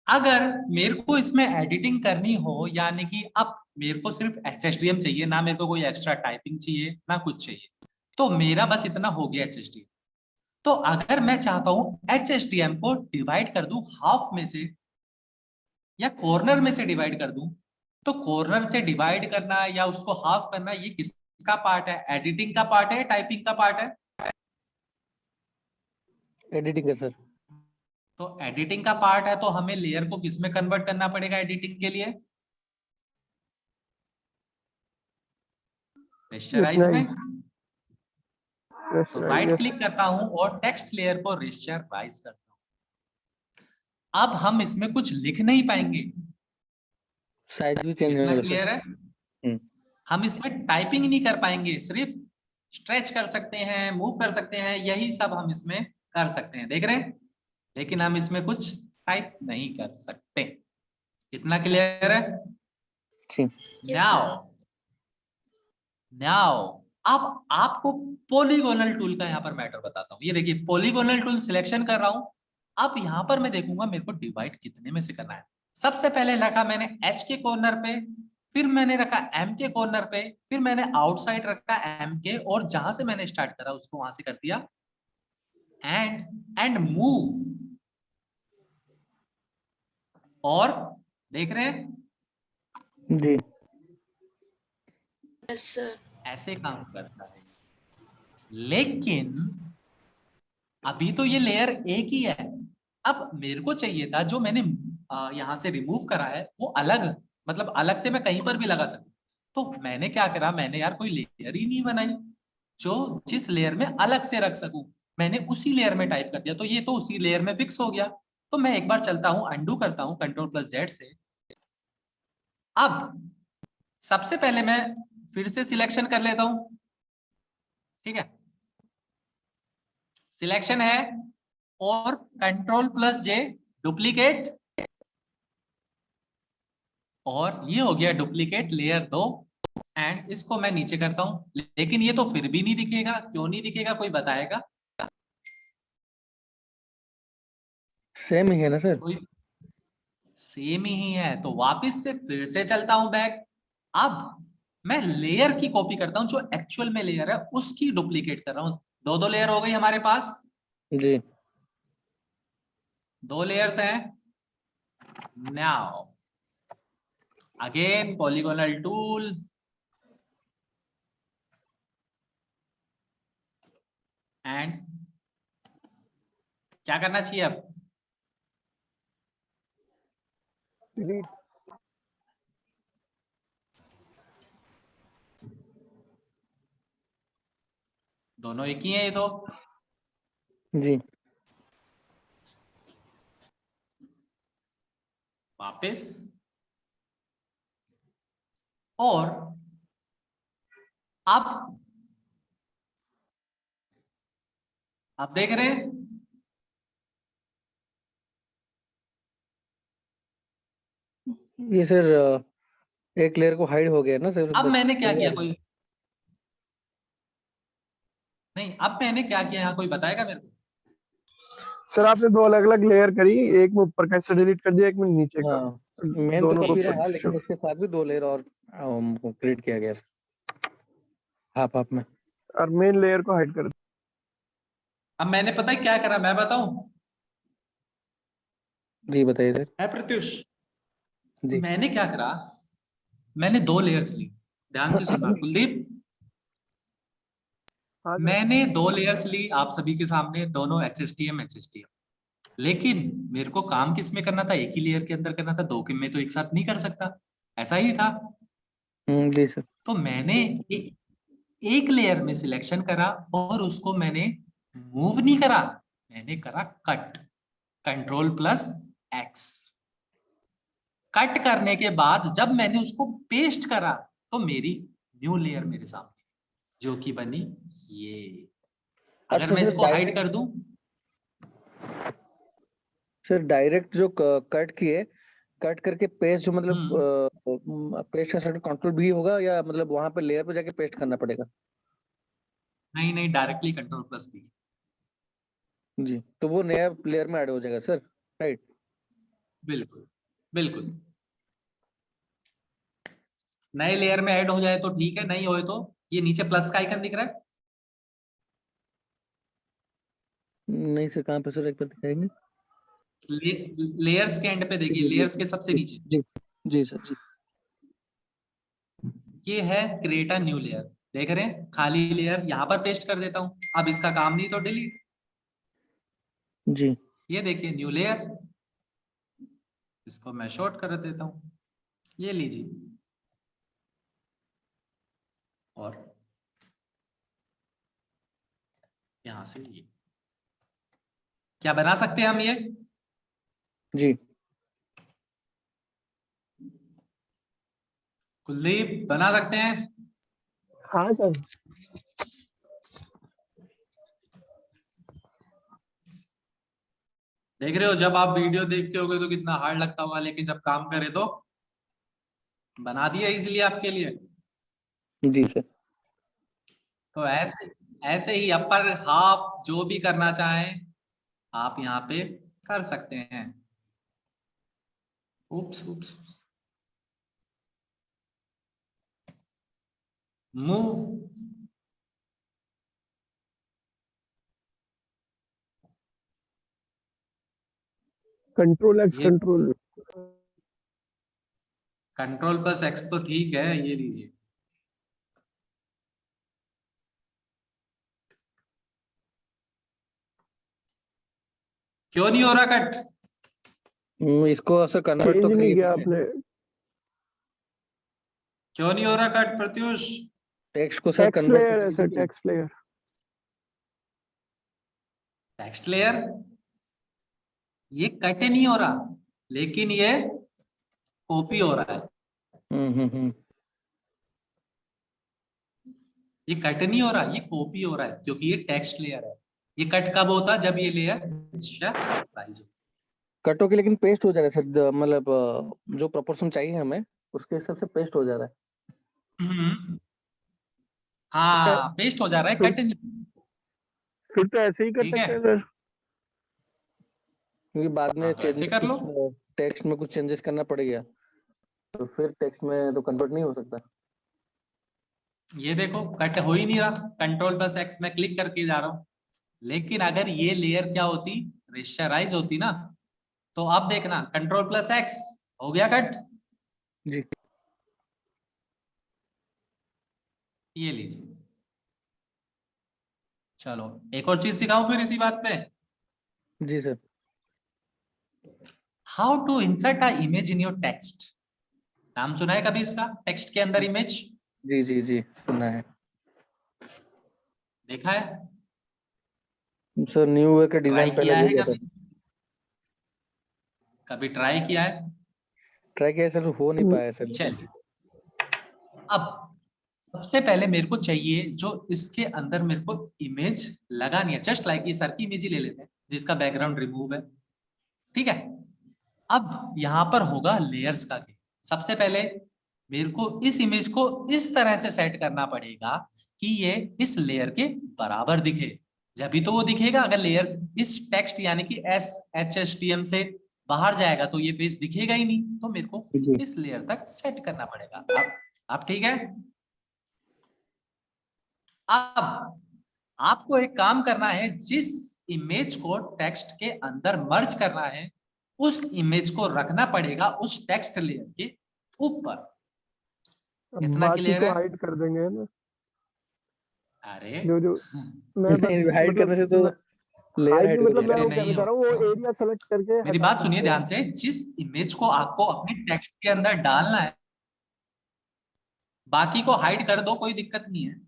अगर मेरे को इसमें एडिटिंग करनी हो, यानी कि अब मेरे को सिर्फ HSDM चाहिए ना, मेरे को कोई एक्स्ट्रा टाइपिंग चाहिए ना कुछ चाहिए, तो मेरा बस इतना हो गया HSDM। तो अगर मैं चाहता हूं HSDM को डिवाइड कर दूं हाफ में से या कॉर्नर में से डिवाइड कर दूं, तो कॉर्नर से डिवाइड करना या उसको हाफ करना ये किसका पार्ट है? एडिटिंग का पार्ट है, टाइपिंग का पार्ट है? एडिटिंग है सर। तो एडिटिंग का पार्ट है, तो हमें लेयर को किस में कन्वर्ट करना पड़ेगा एडिटिंग के लिए? रेस्चराइज में। तो राइट क्लिक करता हूं और टेक्स्ट लेयर को रेस्चराइज करता हूं। अब हम इसमें कुछ लिख नहीं पाएंगे, साइज भी चेंज इतना होगा क्लियर सर। है? हम इसमें टाइपिंग नहीं कर पाएंगे, सिर्फ स्ट्रेच कर सकते हैं, मूव कर सकते हैं, यही सब हम इसमें कर सकते हैं, देख रहे हैं? लेकिन हम इसमें कुछ टाइप नहीं कर सकते। इतना क्लियर है? नाउ नाउ अब आपको पॉलीगोनल टूल का यहाँ पर मैटर बताता हूँ। ये देखिए, पॉलीगोनल टूल सिलेक्शन कर रहा हूं। अब यहाँ पर मैं देखूंगा मेरे को डिवाइड कितने में से करना है। सबसे पहले रखा मैंने H के कॉर्नर पे, फिर मैंने रखा M के कॉर्नर पे, फिर मैंने आउटसाइड रखा M के, और जहां से मैंने स्टार्ट करा उसको वहां से कर दिया एंड मूव। और देख रहे हैं जी Yes, sir. ऐसे काम करता है। लेकिन अभी तो ये लेयर एक ही है। अब मेरे को चाहिए था जो मैंने यहां से रिमूव करा है वो अलग, मतलब अलग से मैं कहीं पर भी लगा सकूं। तो मैंने क्या करा, मैंने यार कोई लेयर ही नहीं बनाई जो जिस लेयर में अलग से रख सकूं। मैंने उसी लेयर में टाइप कर दिया, तो ये तो उसी लेयर में फिक्स हो गया। तो मैं एक बार चलता हूं, अंडू करता हूं Ctrl+Z से। अब सबसे पहले मैं फिर से सिलेक्शन कर लेता हूं, ठीक है। सिलेक्शन है और Ctrl+J डुप्लीकेट, और ये हो गया डुप्लीकेट लेयर 2, एंड इसको मैं नीचे करता हूं। लेकिन ये तो फिर भी नहीं दिखेगा, क्यों नहीं दिखेगा, कोई बताएगा? सेम ही है ना सर? कोई सेम ही है, तो वापस से फिर से चलता हूं बैक। अब मैं लेयर की कॉपी करता हूं, जो एक्चुअल में लेयर है उसकी डुप्लीकेट कर रहा हूं। दो लेयर हो गई हमारे पास, जी। 2 लेयर्स हैं। Now again polygonal tool, and क्या करना चाहिए अब? डिलीट। दोनों एक ही है ये तो। जी। वापस, और अब आप देख रहे हैं ये सर एक लेयर को हाइड हो गया ना सर? अब मैंने क्या किया? बस कोई नहीं, अब मैंने क्या किया यहाँ, कोई बताएगा मेरे को? सर आपने 2 अलग अलग लेयर करी, एक में ऊपर का हिस्सा डिलीट कर दिया, एक में नीचे का। हाँ, मेन तो दोनों को कॉपी रहा, ऊपर लेकिन उसके साथ भी 2 लेयर और क्रिएट किया गया हाफ हाफ में। और मेन लेयर को हाइड कर दिया। अब मैंने पता है क्या करा, मैं बताऊं? जी बताइए सर। है प्रत्युष, जी। मैंने क्या करा, मैंने 2 लेयर्स ली। ध्यान से सुनना कुलदीप, हाँ सर। मैंने 2 लेयर्स ली आप सभी के सामने, दोनों HSTM। लेकिन मेरे को काम किस में करना था? एक ही लेयर के अंदर करना था, 2 में तो एक साथ नहीं कर सकता, ऐसा ही था। जी सर। तो मैंने एक लेयर में सिलेक्शन करा और उसको मैंने मूव नहीं करा, मैंने करा कट, Ctrl+X। कट करने के बाद जब मैंने उसको पेस्ट करा तो मेरी न्यू लेयर मेरे सामने, जो कि बनी ये। अगर अच्छा मैं सर, इसको हाइड कर दूं, डायरेक्ट जो कट किए, कट करके पेस्ट जो मतलब पेस्ट का सर कंट्रोल भी होगा, या मतलब वहां पे लेयर पे जाके पेस्ट करना पड़ेगा? नहीं नहीं, डायरेक्टली Ctrl+V। जी, तो वो नया लेयर में ऐड हो जाएगा सर, राइट? बिल्कुल बिल्कुल, नए लेयर में ऐड हो जाए तो ठीक है, नहीं होए तो ये नीचे प्लस का आइकन दिख रहा है, नहीं सर, कहाँ पे सर, एक बार दिखाएंगे? लेयर्स के एंड पे देखिए, जी जी लेयर्स के सबसे नीचे जी जी सर जी। ये है क्रिएट अ न्यू लेयर। देख रहे हैं, खाली लेयर यहाँ पर पेस्ट कर देता हूँ। अब इसका काम नहीं तो डिलीट। जी। ये देखिए न्यू लेयर, इसको मैं शॉर्ट कर देता हूँ, ये लीजिए। और यहां से ये क्या बना सकते हैं हम? ये जी कुलदीप बना सकते हैं। हाँ सर। देख रहे हो, जब आप वीडियो देखते होगे तो कितना हार्ड लगता होगा, लेकिन जब काम करे तो बना दिया इजीली आपके लिए। जी सर। तो ऐसे ऐसे ही अपर हाफ जो भी करना चाहें आप यहाँ पे कर सकते हैं। उप्स उप्स, मूव, Ctrl+X ये Ctrl। Ctrl+X तो ठीक है, ये लीजिए। क्यों नहीं हो रहा कट? इसको सर कन्वर्ट तो चेंज नहीं करिए, किया आपने। क्यों नहीं हो रहा कट प्रत्युष? टेक्स्ट को सर टेक्स्ट कन्वर्ट लेयर है सर, तो टेक्स्ट लेयर। टेक्स्ट लेयर ये कट नहीं हो रहा, लेकिन ये कॉपी हो रहा है। हम्म। ये कट नहीं हो रहा, ये कॉपी हो रहा है क्योंकि ये टेक्स्ट लेयर है। ये कट कब होता है? जब ये लेयर राइज। कट होके लेकिन पेस्ट हो जा रहा है सर, मतलब जो प्रोपोर्शन चाहिए हमें उसके हिसाब से पेस्ट हो जा रहा है। हाँ पेस्ट हो जा रहा है, फिर कट नहीं। फिर तो ऐसे ही कर ठीक है, सकते हैं सर। क्योंकि बाद में हाँ तो ऐसे कर लो। टेक्स्ट में कुछ चेंजेस करना पड़ेगा, तो फिर टेक्स्ट में तो कन्वर्ट नहीं हो सकता। ये देखो कट हो ही नहीं रहा, Ctrl+X में क्लिक करके जा रहा हूं। लेकिन अगर ये लेयर क्या होती, रेशराइज होती ना, तो अब देखना Ctrl+X हो गया कट। जी ये लीजिए। चलो एक और चीज सिखाऊं फिर इसी बात पे। जी sir. How to insert a image in your text. नाम सुना है कभी इसका, टेक्स्ट के अंदर इमेज? जी जी जी सुना है देखा है? सर। न्यू वे का ट्राई डिजाइन पहले किया हो है गया था। कभी? कभी ट्राई किया है? ट्राई किया सर, हो नहीं पाया सर। चलिए, अब सबसे पहले मेरे को चाहिए जो इसके अंदर मेरे को इमेज लगानी है, जस्ट लाइक ये सर की इमेज ही ले लेते हैं जिसका बैकग्राउंड रिमूव है। ठीक है, अब यहां पर होगा लेयर्स का गेम। सबसे पहले मेरे को इस इमेज को इस तरह से सेट करना पड़ेगा कि ये इस लेयर के बराबर दिखे, जब भी तो वो दिखेगा। अगर लेयर इस टेक्स्ट यानी कि SHTM से बाहर जाएगा तो ये फेस दिखेगा ही नहीं, तो मेरे को जी इस लेयर तक सेट करना पड़ेगा। अब ठीक है। अब आपको एक काम करना है, जिस इमेज को टेक्स्ट के अंदर मर्ज करना है उस इमेज को रखना पड़ेगा उस टेक्स्ट लेयर के ऊपर। अब इतना बाकी क्लियर को है? हाइड कर देंगे ना, अरे जो मैं हाइड करने से तो लेयर हाइड हाइड नहीं, हो मतलब मैं ऐसे वो जाएगा। नहीं बता रहा हूँ, वो एरिया सेलेक्ट करके मेरी हटा बात सुनिए सकते हैं। ध्यान से। जिस इमेज को आपको अपने टेक्स्ट के अंदर डालना है, बाकी को हाइड कर दो, कोई दिक्कत नहीं है।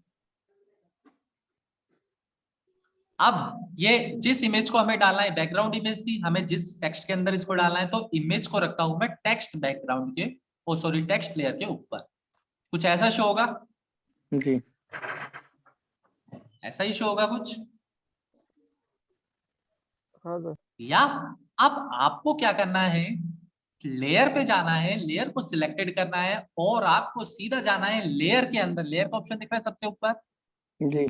अब ये जिस इमेज को हमें डालना है, बैकग्राउंड इमेज थी, हमें जिस टेक्स्ट के अंदर इसको डालना है, तो इमेज को रखता हूं मैं टेक्स्ट बैकग्राउंड के, ओ सॉरी टेक्स्ट लेयर के ऊपर। कुछ ऐसा शो होगा, जी ऐसा ही शो होगा कुछ। हाँ सर। या अब आपको क्या करना है, लेयर पे जाना है, लेयर को सिलेक्टेड करना है और आपको सीधा जाना है लेयर के अंदर। लेयर का ऑप्शन दिख रहा है सबसे ऊपर, जी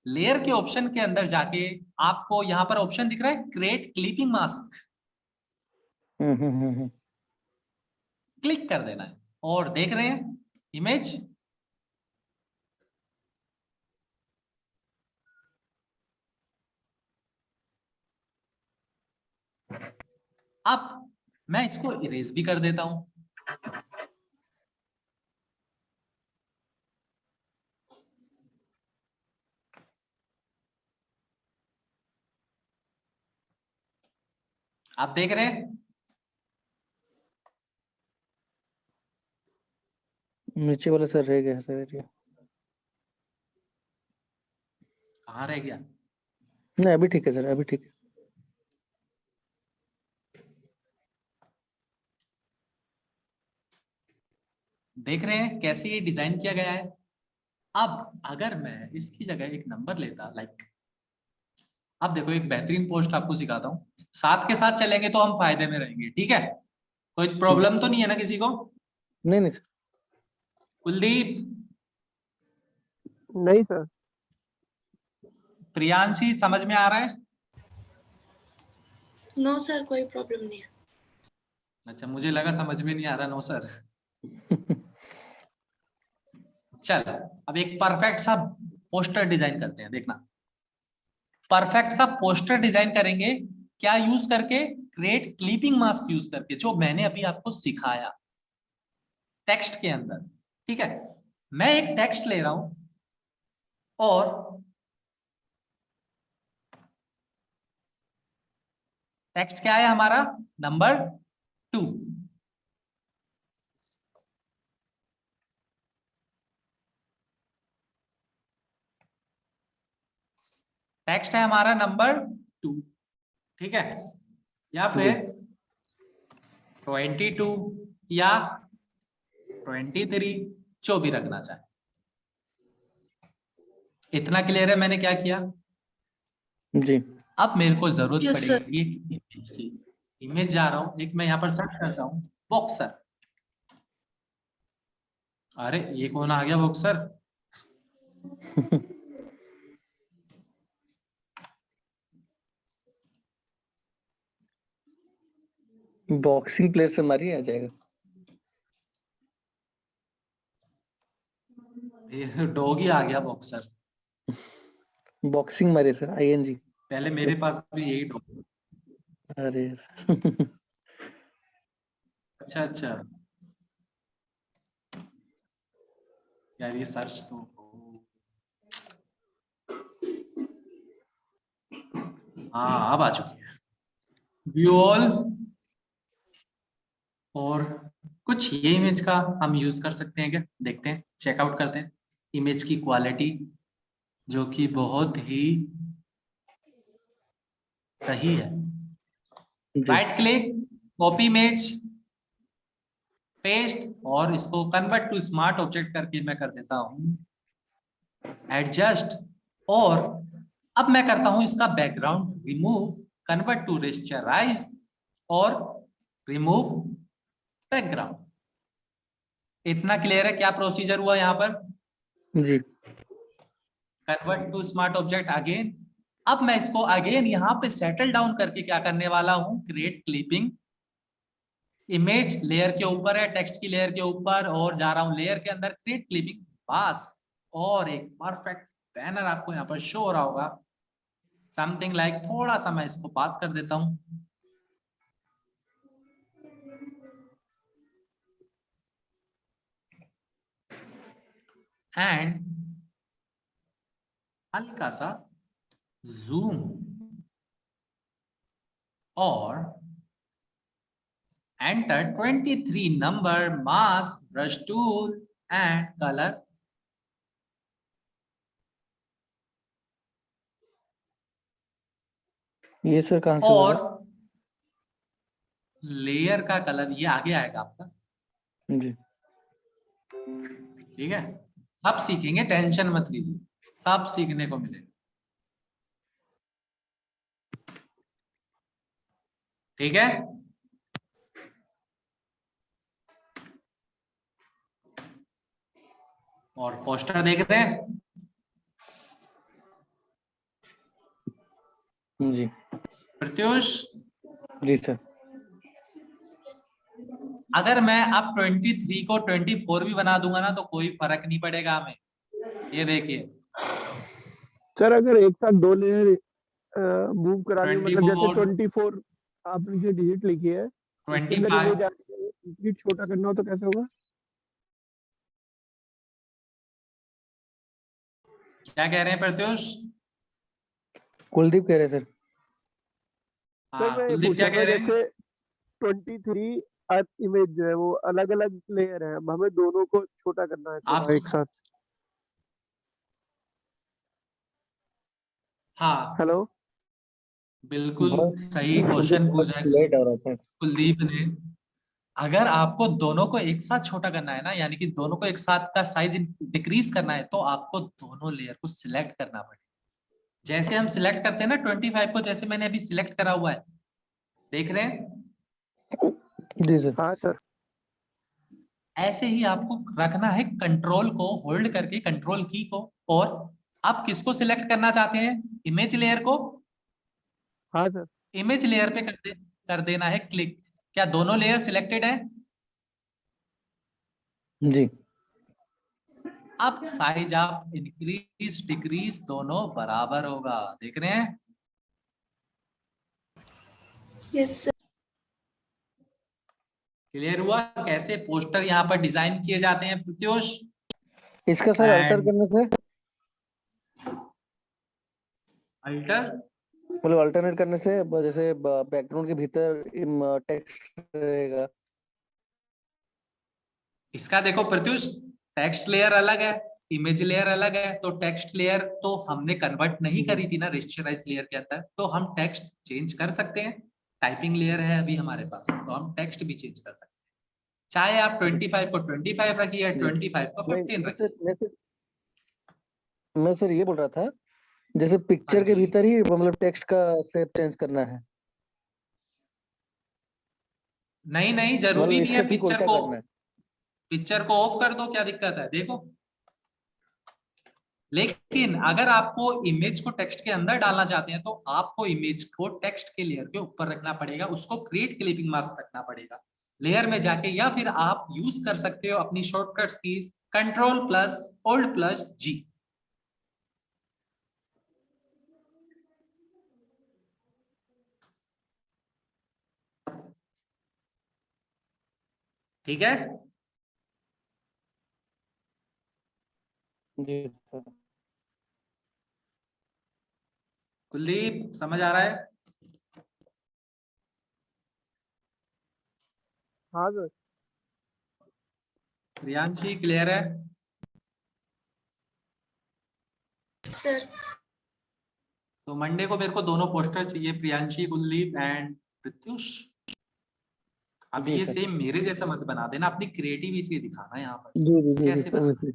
लेयर के ऑप्शन के अंदर जाके आपको यहां पर ऑप्शन दिख रहा है क्रिएट क्लिपिंग मास्क, हम्म। क्लिक कर देना है और देख रहे हैं इमेज। अब मैं इसको इरेज भी कर देता हूं। आप देख रहे हैं नीचे वाला सर रह गया सर एरिया। कहां रह गया? नहीं अभी ठीक है सर, अभी ठीक है। देख रहे हैं कैसे ये डिजाइन किया गया है। अब अगर मैं इसकी जगह एक नंबर लेता, लाइक अब देखो एक बेहतरीन पोस्ट आपको सिखाता हूं, साथ के साथ चलेंगे तो हम फायदे में रहेंगे। ठीक है, कोई प्रॉब्लम तो नहीं है ना किसी को? नहीं नहीं सर। कुलदीप, नहीं सर। प्रियांशी, समझ में आ रहा है? नो सर, कोई प्रॉब्लम नहीं है। अच्छा, मुझे लगा समझ में नहीं आ रहा। No sir. चल अब एक परफेक्ट सा पोस्टर डिजाइन करते हैं। देखना, परफेक्ट सा पोस्टर डिजाइन करेंगे क्या यूज करके? क्रिएट क्लिपिंग मास्क यूज करके, जो मैंने अभी आपको सिखाया टेक्स्ट के अंदर। ठीक है, मैं एक टेक्स्ट ले रहा हूं और टेक्स्ट क्या है हमारा? नंबर 2। टेक्स्ट है हमारा नंबर 2। ठीक है, या फिर 22 या 23, जो भी रखना चाहे। इतना क्लियर है मैंने क्या किया? जी अब मेरे को जरूरत Yes, sir. पड़ेगी एक इमेज की। इमेज जा रहा हूँ, एक मैं यहाँ पर सर्च करता हूँ बॉक्सर। अरे ये कौन आ गया बॉक्सर? बॉक्सिंग प्लेयर से मारिए आ जाएगा। ये डॉग ही आ गया बॉक्सर। बॉक्सिंग मारिए सर, ING। पहले मेरे पास भी यही डॉग। अरे अच्छा अच्छा यार ये सर्च तो हाँ अब आ चुकी है। View all. और कुछ ये इमेज का हम यूज कर सकते हैं क्या? देखते हैं, चेकआउट करते हैं इमेज की क्वालिटी, जो कि बहुत ही सही है। जी right click, copy image, paste, और इसको कन्वर्ट टू स्मार्ट ऑब्जेक्ट करके मैं कर देता हूं एडजस्ट। और अब मैं करता हूं इसका बैकग्राउंड रिमूव, कन्वर्ट टू रेस्चराइज और रिमूव बैकग्राउंड। इतना क्लियर है क्या प्रोसीजर हुआ यहाँ पर? जी convert to smart object again. अब मैं इसको अगेन यहाँ पे सेटल डाउन करके क्या करने वाला हूँ, क्रिएट क्लिपिंग। इमेज लेयर के ऊपर है, टेक्स्ट की लेयर के ऊपर, और जा रहा हूँ लेयर के अंदर, क्रिएट क्लिपिंग पास, और एक परफेक्ट बैनर आपको यहाँ पर शो हो रहा होगा। समथिंग लाइक, थोड़ा सा मैं इसको पास कर देता हूँ। एंड हल्का सा जूम और enter 23 number, mask, brush tool and color। ये सर कहाँ से और होगा? लेयर का कलर ये आगे आएगा आपका। जी ठीक है, सब सीखेंगे, टेंशन मत लीजिए, सब सीखने को मिलेगा। ठीक है, और पोस्टर देख रहे हैं? जी प्रत्युष, जी सर। अगर मैं अब 23 को 24 भी बना दूंगा ना तो कोई फर्क नहीं पड़ेगा हमें। ये देखिए सर अगर एक साथ दो लेयर मूव करानी हो, मतलब जैसे 24 24 आपने जो डिजिट लिखी है उसके अंदर 25। इमेज आ रही है, कंप्लीट छोटा करना हो तो कैसे होगा? क्या कह रहे हैं प्रत्युष? कुलदीप कह रहे सर। सर हाँ मैं ये कुलदीप पूछ क्या रहा कह था, रहे हैं? जैसे 23 इमेज जो है वो अलग अलग लेयर है, अब हमें दोनों को छोटा करना है आप थोड़ा एक साथ। हाँ हेलो। बिल्कुल सही क्वेश्चन पूछा है बहुत लेट हो रहा था। कुलदीप ने। अगर आपको दोनों को एक साथ छोटा करना है ना, यानी कि दोनों को एक साथ का साइज डिक्रीज करना है, तो आपको दोनों लेयर को सिलेक्ट करना पड़ेगा। जैसे हम सिलेक्ट करते हैं ना 25 को, जैसे मैंने अभी सिलेक्ट करा हुआ है, देख रहे हैं? जी सर। हाँ सर। ऐसे ही आपको रखना है कंट्रोल को होल्ड करके, कंट्रोल की को। और आप किसको सिलेक्ट करना चाहते हैं? इमेज लेयर को। हाँ सर। इमेज लेयर पे कर देना है क्लिक। क्या दोनों लेयर सिलेक्टेड है? जी अब साइज आप इंक्रीज डिक्रीज दोनों बराबर होगा, देख रहे हैं? Yes, sir. क्लियर हुआ कैसे पोस्टर यहाँ पर डिजाइन किए जाते हैं प्रत्युष? इसका सर अल्टर एंड करने से, अल्टर, मतलब अल्टरनेट करने से जैसे बैकग्राउंड के भीतर टेक्स्ट रहेगा। इसका देखो प्रत्युष, टेक्स्ट लेयर अलग है, इमेज लेयर अलग है। तो टेक्स्ट लेयर तो हमने कन्वर्ट नहीं करी थी ना रेस्चराइज लेयर के अंदर, तो हम टेक्स्ट चेंज कर सकते हैं। टाइपिंग लेयर है अभी हमारे पास, तो हम टेक्स्ट भी चेंज कर सकते हैं। चाहे आप 25 को 25 रखिए, 25 को 15 रखिए। मैं सर ये बोल रहा था, जैसे पिक्चर के जी। भीतर ही मतलब टेक्स्ट का शेप चेंज करना है, नहीं नहीं, जरूरी मतलब नहीं है इसका ठीक पिक्चर उल्टा को। करना है। पिक्चर को ऑफ कर दो, क्या दिक्कत है, देखो। लेकिन अगर आपको इमेज को टेक्स्ट के अंदर डालना चाहते हैं तो आपको इमेज को टेक्स्ट के लेयर के ऊपर रखना पड़ेगा, उसको क्रिएट क्लिपिंग मास्क रखना पड़ेगा लेयर में जाके, या फिर आप यूज कर सकते हो अपनी शॉर्टकट्स की Ctrl+Alt+G। ठीक है। जी सर। कुलदीप समझ आ रहा है? हाँ सर। प्रियांशी क्लियर है? सर तो मंडे को मेरे को दोनों पोस्टर चाहिए, प्रियांशी, कुलदीप एंड प्रत्युष। अब जी ये सर। सेम मेरे जैसा मत बना देना, अपनी क्रिएटिविटी दिखाना यहाँ पर जी जी जी कैसे बना। जी।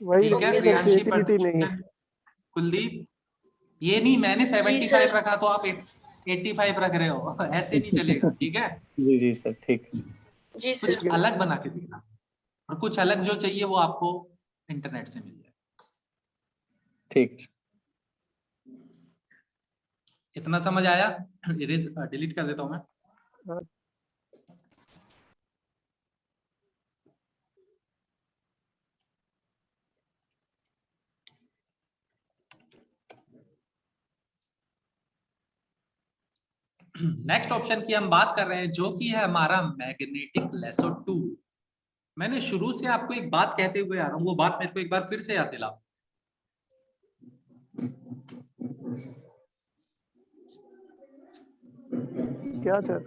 वही ठीक है Okay, सर, प्रियांशी, क्रिएटिविटी नहीं है। प्रत्युष, कुलदीप। ये नहीं मैंने जी 75 सर। रखा तो आप 85 रख रहे हो, ऐसे नहीं चलेगा। ठीक है, जी जी सर, ठीक। जी कुछ सर। अलग बना के दिखना, और कुछ अलग जो चाहिए वो आपको इंटरनेट से मिल जाए। ठीक। इतना समझ आया? इरेज डिलीट कर देता हूं मैं। हाँ। नेक्स्ट ऑप्शन की हम बात कर रहे हैं, जो कि है हमारा मैग्नेटिक लेसो टूल। मैंने शुरू से आपको एक बात कहते हुए आ रहा हूं, वो बात मेरे को एक बार फिर से याद दिलाओ। क्या सर?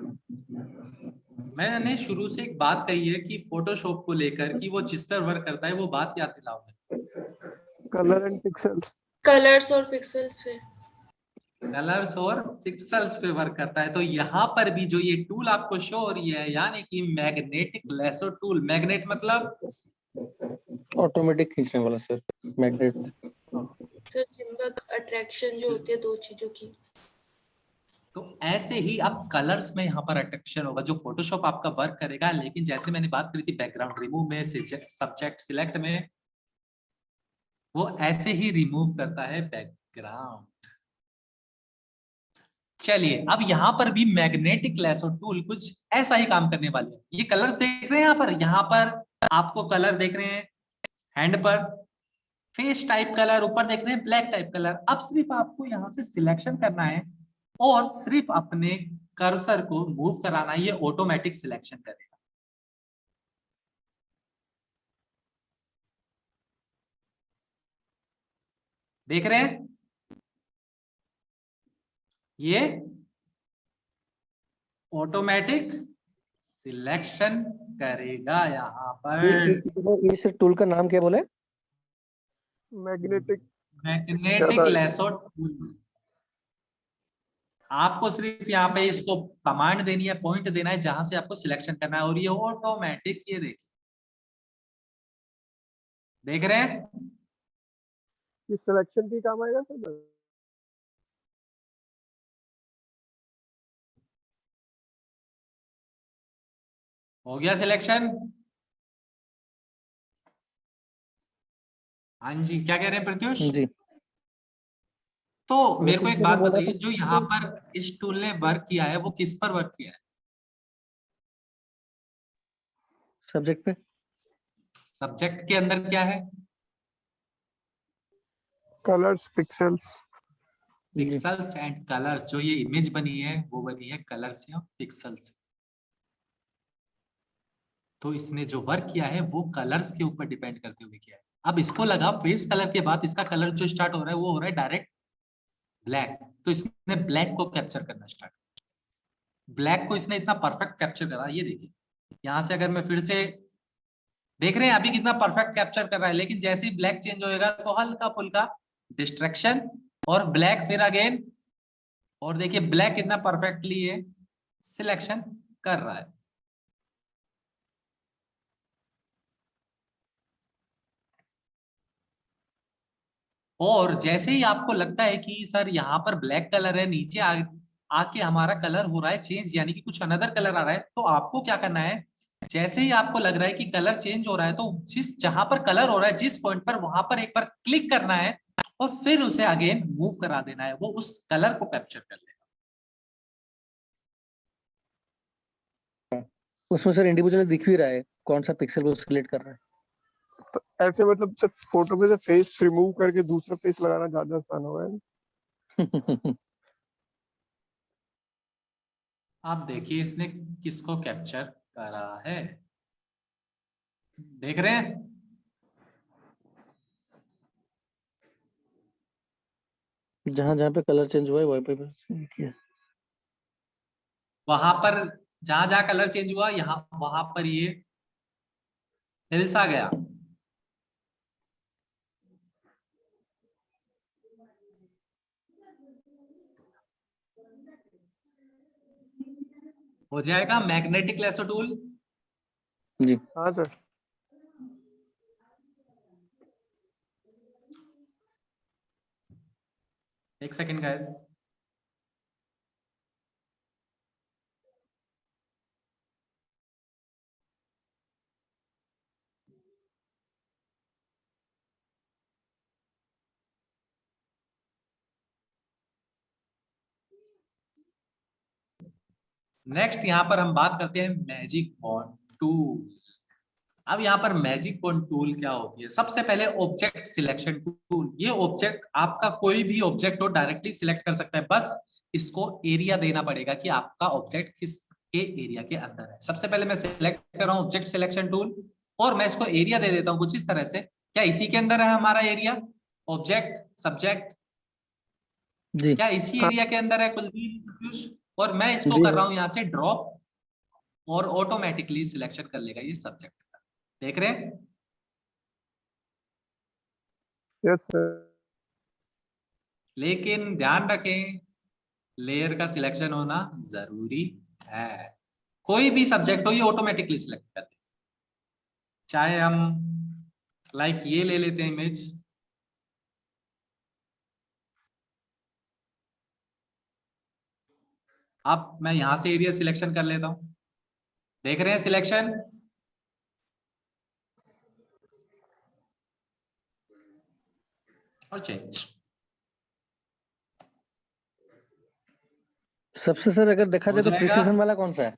मैंने शुरू से एक बात कही है कि फोटोशॉप को लेकर कि वो जिस पर वर्क करता है, वो बात याद दिलाओ। Colour and pixels. कलर्स और पिक्सेल्स पे। कलर्स और पिक्सल्स पे वर्क करता है। तो यहाँ पर भी जो ये टूल आपको शो हो रही है, यानी कि मैग्नेटिक लेसो टूल। मैग्नेट मतलब ऑटोमेटिक खींचने वाला सर, मैग्नेट। सर चुंबक अट्रैक्शन जो होती है दो चीजों की। तो ऐसे ही अब कलर्स में यहाँ पर अट्रैक्शन होगा, जो फोटोशॉप आपका वर्क करेगा। लेकिन जैसे मैंने बात करी थी बैकग्राउंड रिमूव में, सब्जेक्ट सिलेक्ट में, वो ऐसे ही रिमूव करता है बैकग्राउंड। चलिए, अब यहाँ पर भी मैग्नेटिक लेसो टूल कुछ ऐसा ही काम करने वाले हैं। ये कलर्स देख रहे हैं यहाँ पर आपको कलर देख रहे हैं हैंड पर, फेस टाइप कलर, ऊपर देख रहे हैं ब्लैक टाइप कलर। अब सिर्फ आपको यहाँ से सिलेक्शन करना है और सिर्फ अपने कर्सर को मूव कराना है, ये ऑटोमेटिक सिलेक्शन करेगा। देख रहे हैं, ये ऑटोमेटिक सिलेक्शन करेगा यहाँ पर। ये सर टूल का नाम क्या बोले? मैग्नेटिक क्या मैग्नेटिक था? Lasso tool. आपको सिर्फ यहाँ पे इसको कमांड देनी है, पॉइंट देना है जहां से आपको सिलेक्शन करना है, और ये ऑटोमेटिक, ये देखिए, देख रहे हैं। ये सिलेक्शन की काम आएगा सर? हो गया सिलेक्शन। हाँ जी, क्या कह रहे हैं प्रत्युष? जी, तो मेरे को एक प्रतीक ने बात बोला था बताइए, जो यहाँ पर इस टूल ने वर्क किया है वो किस पर वर्क किया है? सब्जेक्ट पे। सब्जेक्ट के अंदर क्या है? Colours, pixels. जी पिक्सल्स एंड कलर। जो ये इमेज बनी है वो बनी है कलर से और पिक्सल से। तो इसने जो वर्क किया है वो कलर्स के ऊपर डिपेंड करते हुए किया है। अब इसको लगा फेस कलर के बाद इसका कलर जो स्टार्ट हो रहा है वो हो रहा है डायरेक्ट ब्लैक, तो इसने ब्लैक को कैप्चर करना स्टार्ट। ब्लैक को इसने इतना परफेक्ट कैप्चर करा, ये देखिए यहां से अगर मैं फिर से, देख रहे हैं अभी कितना परफेक्ट कैप्चर कर रहा है। लेकिन जैसे ही ब्लैक चेंज होएगा तो हल्का फुल्का डिस्ट्रैक्शन, और ब्लैक फिर अगेन, और देखिए ब्लैक कितना परफेक्टली ये सिलेक्शन कर रहा है। और जैसे ही आपको लगता है कि सर यहाँ पर ब्लैक कलर है, नीचे आके हमारा कलर हो रहा है चेंज, यानी कि कुछ अनदर कलर आ रहा है, तो आपको क्या करना है, जैसे ही आपको लग रहा है कि कलर चेंज हो रहा है, तो जहां पर कलर हो रहा है जिस पॉइंट पर, वहां पर एक बार क्लिक करना है और फिर उसे अगेन मूव करा देना है, वो उस कलर को कैप्चर कर लेगा। उसमें सर इंडिविजुअली दिख भी रहा है कौन सा पिक्सल को सिलेक्ट कर रहा है। तो ऐसे मतलब सिर्फ फोटो में से फेस रिमूव करके दूसरा फेस लगाना ज्यादा आसान होगा है। आप देखिए इसने किसको कैप्चर करा है, देख रहे हैं? जहां जहां पे कलर चेंज हुआ है वहीं पे किया। वहां पर जहां जहां कलर चेंज हुआ, यहाँ वहां पर ये हिल्स आ गया। हो जाएगा मैग्नेटिक लेसो टूल। जी हाँ सर। एक सेकेंड गाइस। नेक्स्ट यहाँ पर हम बात करते हैं मैजिक बॉन्ड टूल। अब यहाँ पर मैजिक बॉन्ड टूल क्या होती है? सबसे पहले ऑब्जेक्ट सिलेक्शन टूल। ये ऑब्जेक्ट आपका कोई भी ऑब्जेक्ट हो डायरेक्टली सिलेक्ट कर सकता है, बस इसको एरिया देना पड़ेगा कि आपका ऑब्जेक्ट किस के एरिया के अंदर है। सबसे पहले मैं सिलेक्ट कर रहा हूँ ऑब्जेक्ट सिलेक्शन टूल और मैं इसको एरिया दे देता हूँ कुछ इस तरह से। क्या इसी के अंदर है हमारा एरिया? ऑब्जेक्ट सब्जेक्ट जी क्या इसी एरिया के अंदर है कुलदीप? और मैं इसको जी कर रहा हूँ यहाँ से ड्रॉप और ऑटोमेटिकली सिलेक्शन कर लेगा ये सब्जेक्ट। देख रहे हैं? Yes sir. लेकिन ध्यान रखें लेयर का सिलेक्शन होना जरूरी है। कोई भी सब्जेक्ट हो ये ऑटोमेटिकली सिलेक्ट कर दे। चाहे हम लाइक ये ले लेते हैं इमेज, अब मैं यहां से एरिया सिलेक्शन कर लेता हूं। देख रहे हैं सिलेक्शन? और चेंज। सबसे सर अगर देखा हो जाए तो जाएगा प्रिसिजन वाला कौन सा है?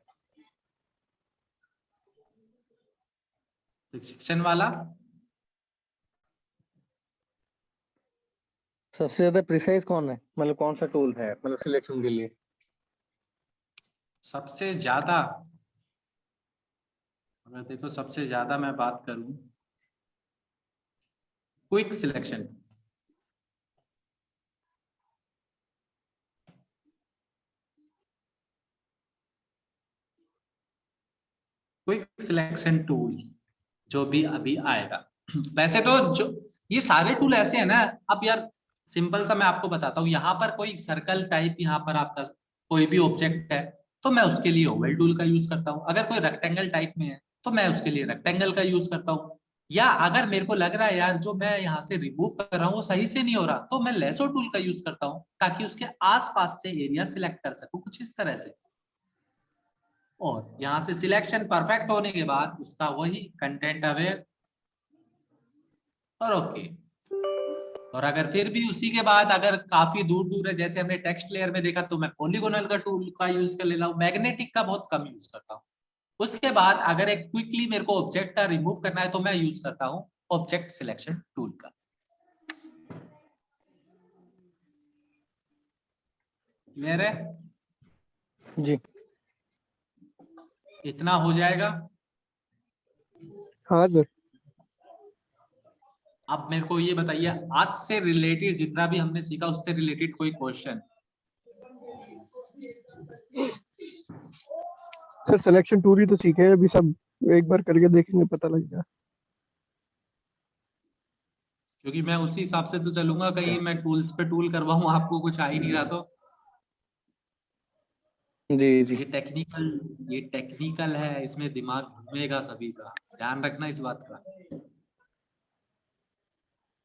प्रिसिजन वाला। सबसे ज्यादा प्रिसाइज कौन है, मतलब कौन सा टूल है मतलब सिलेक्शन के लिए? सबसे ज्यादा अगर देखो, सबसे ज्यादा मैं बात करूं quick selection. Quick selection tool जो भी अभी आएगा। वैसे तो जो ये सारे टूल ऐसे हैं ना, अब यार सिंपल सा मैं आपको बताता हूँ। यहाँ पर कोई सर्कल टाइप, यहाँ पर आपका कोई भी ऑब्जेक्ट है तो मैं उसके लिए ओवल टूल का यूज करता हूँ। अगर कोई रेक्टेंगल टाइप में है तो मैं उसके लिए रेक्टेंगल का यूज करता हूँ। या अगर मेरे को लग रहा है यार जो मैं यहाँ से रिमूव कर रहा हूँ वो सही से नहीं हो रहा, तो मैं लेसो टूल का यूज करता हूँ ताकि उसके आसपास से एरिया सिलेक्ट कर सकूं कुछ इस तरह से। और यहाँ से सिलेक्शन परफेक्ट होने के बाद उसका वही कंटेंट अवेयर और ओके। और अगर फिर भी उसी के बाद अगर काफी दूर दूर है, जैसे हमने टेक्स्ट लेयर में देखा, तो मैं पॉलीगोनल का टूल का यूज कर लेता हूँ। मैग्नेटिक का बहुत कम यूज करता हूँ। उसके बाद अगर एक क्विकली मेरे को ऑब्जेक्ट का रिमूव करना है तो मैं यूज करता हूँ ऑब्जेक्ट सिलेक्शन टूल का। क्लियर है? जी इतना हो जाएगा। हाँ सर। अब मेरे को ये बताइए, आज से रिलेटेड जितना भी हमने सीखा उससे रिलेटेड कोई क्वेश्चन? सर सिलेक्शन टूल ही तो सीखे हैं अभी, सब एक बार करके देखेंगे पता लग जाए। क्योंकि मैं उसी हिसाब से तो चलूंगा, कहीं मैं टूल्स पे टूल करवाऊं आपको कुछ आ ही नहीं रहा तो। जी जी ये टेक्निकल है, इसमें दिमाग घूमेगा सभी का, ध्यान रखना इस बात का।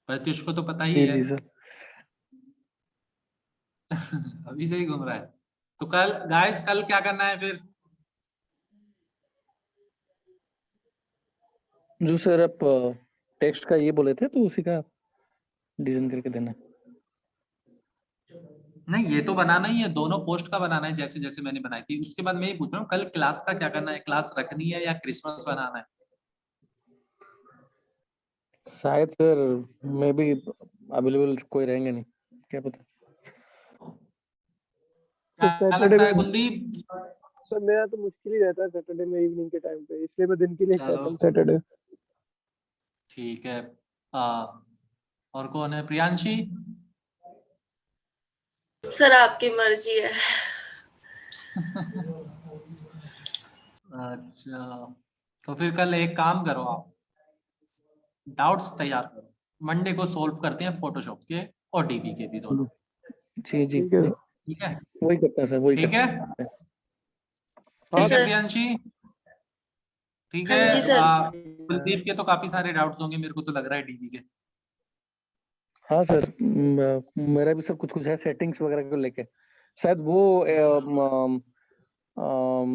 प्रत्युष को तो पता ही जी है। जी सर। अभी से ही घूम रहा है। तो कल गाइस, कल क्या करना है फिर? जो सर आप टेक्स्ट का ये बोले थे तो उसी का डिजाइन करके देना। नहीं, ये तो बनाना ही है, दोनों पोस्ट का बनाना है जैसे जैसे मैंने बनाई थी। उसके बाद मैं ये पूछ रहा हूँ, कल क्लास का क्या करना है? क्लास रखनी है या क्रिसमस बनाना है? शायद सर मे भी अवेलेबल कोई रहेंगे नहीं, क्या पता। तो क्या सैटरडे लगता है में कुलदीप? सर मेरा तो मुश्किल ही रहता है सैटरडे में इवनिंग के टाइम पे, इसलिए मैं दिन के लिए कहता चलो हूँ सैटरडे। ठीक है। और कौन है? प्रियांशी? सर आपकी मर्जी है। अच्छा, तो फिर कल एक काम करो, आप डाउट्स तैयार करो, मंडे को सॉल्व करते हैं फोटोशॉप के और डीबी के भी दोनों। जी जी ठीक है जी, सर। ठीक है? वही करते हैं सर, वही ठीक करते है, हैं। हाँ ठीक है सर। प्रियांशी? ठीक हाँ है। जी सर। कुलदीप के तो काफी सारे डाउट्स होंगे, मेरे को तो लग रहा है डीबी के। हाँ सर, मेरा भी सब कुछ कुछ है सेटिंग्स वगैरह को लेके। शायद वो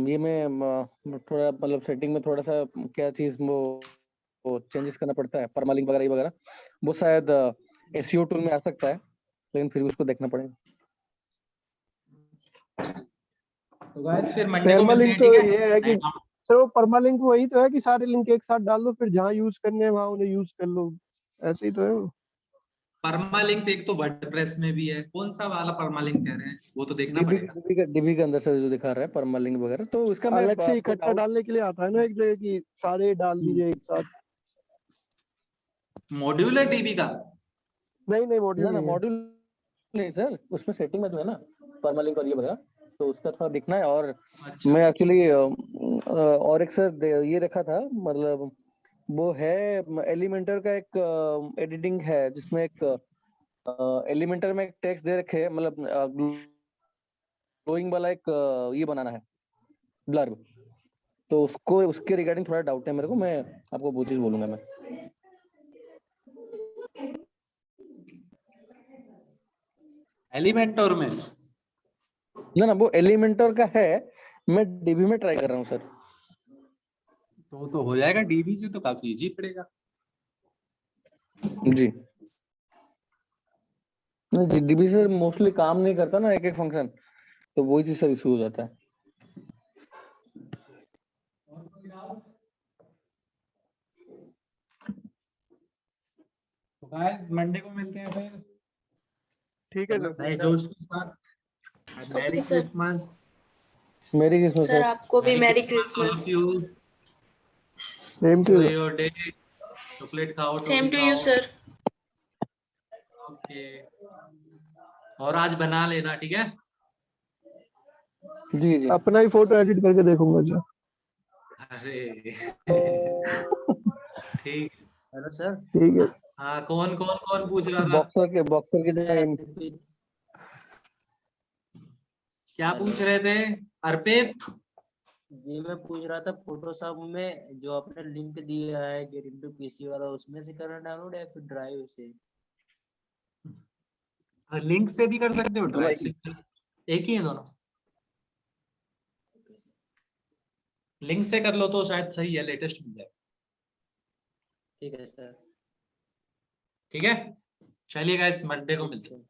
ये मैं थोड़ा मतलब सेटिंग में थोड़ा सा क्या चीज वो चेंजेस करना पड़ता है, परमालिंक वगैरह ये वगैरह, वो शायद एसईओ टूल में आ सकता है, लेकिन फिर भी उसको देखना पड़ेगा। तो गाइस फिर मंडे को परमा मिलते लिंक हैं, तो ठीक है? ये है कि सर वो परमा लिंक वही तो है कि सारे लिंक एक साथ डाल दो, फिर जहाँ यूज करने हैं वहां उन्हें यूज कर लो, ऐसे ही तो है वो। परमालिंक एक तो वर्डप्रेस में भी है, कौन सा वाला परमालिंक कह रहे हैं वो तो देखना पड़ेगा। डीबी के अंदर से जो दिखा रहा है परमालिंक वगैरह, तो उसका मैं अलग से आपको इकट्ठा डाउट। डालने के लिए आता है ना एक जगह की सारे डाल दीजिए एक साथ। मॉड्यूल है डीबी का? नहीं नहीं ना मॉड्यूल ना नहीं है। मॉड्यूल नहीं सर, उसमें सेटिंग में जो है ना परमालिंक और ये वगैरह, तो उसका थोड़ा दिखना है। और अच्छा, मैं एक्चुअली और एक सर ये रखा था, मतलब वो है एलिमेंटर का एक एडिटिंग है जिसमें एक एलिमेंटर में एक टेक्स्ट दे रखे है, मतलब ग्लोइंग वाला एक ये बनाना है ब्लर्ब, तो उसको उसके रिगार्डिंग थोड़ा डाउट है मेरे को, मैं आपको वो चीज बोलूंगा मैं। एलिमेंटोर में? ना ना वो एलिमेंटर का है, मैं डीबी में ट्राई कर रहा हूँ सर। तो हो जाएगा, डीबी से तो काफी इजी पड़ेगा। जी नहीं, डीबी से मोस्टली काम नहीं करता ना एक एक फंक्शन, तो वही चीज सब इशू हो जाता है। तो गाइस मंडे को मिलते हैं फिर ठीक है सर। नए जोश के साथ। Merry okay sir. क्रिसमस। मेरी किस्मत सर सर। आपको भी merry all of Christmas. You. Same to enjoy your day. Chocolate खाओ, सेम टॉफी टू यू खाओ। सर। ओके। और आज बना लेना, ठीक है? जी जी अपना ही फोटो एडिट करके देखूंगा सर। अरे ठीक। Hello sir. ठीक है। हाँ, कौन कौन कौन पूछ रहा था? बॉक्सर के जो क्या पूछ रहे थे अर्पित? जी मैं पूछ रहा था फोटोशॉप में जो आपने लिंक दिया है गेट इनटू पीसी वाला, उसमें से करना डाउनलोड या फिर ड्राइव से? लिंक से भी कर सकते हो, ड्राइव से ठीक भी कर सकते हो। एक ही है दोनों। लिंक से कर लो तो शायद सही है, लेटेस्ट मिल जाए। ठीक है सर। ठीक है, चलिए गाइस, मंडे को मिलते हैं।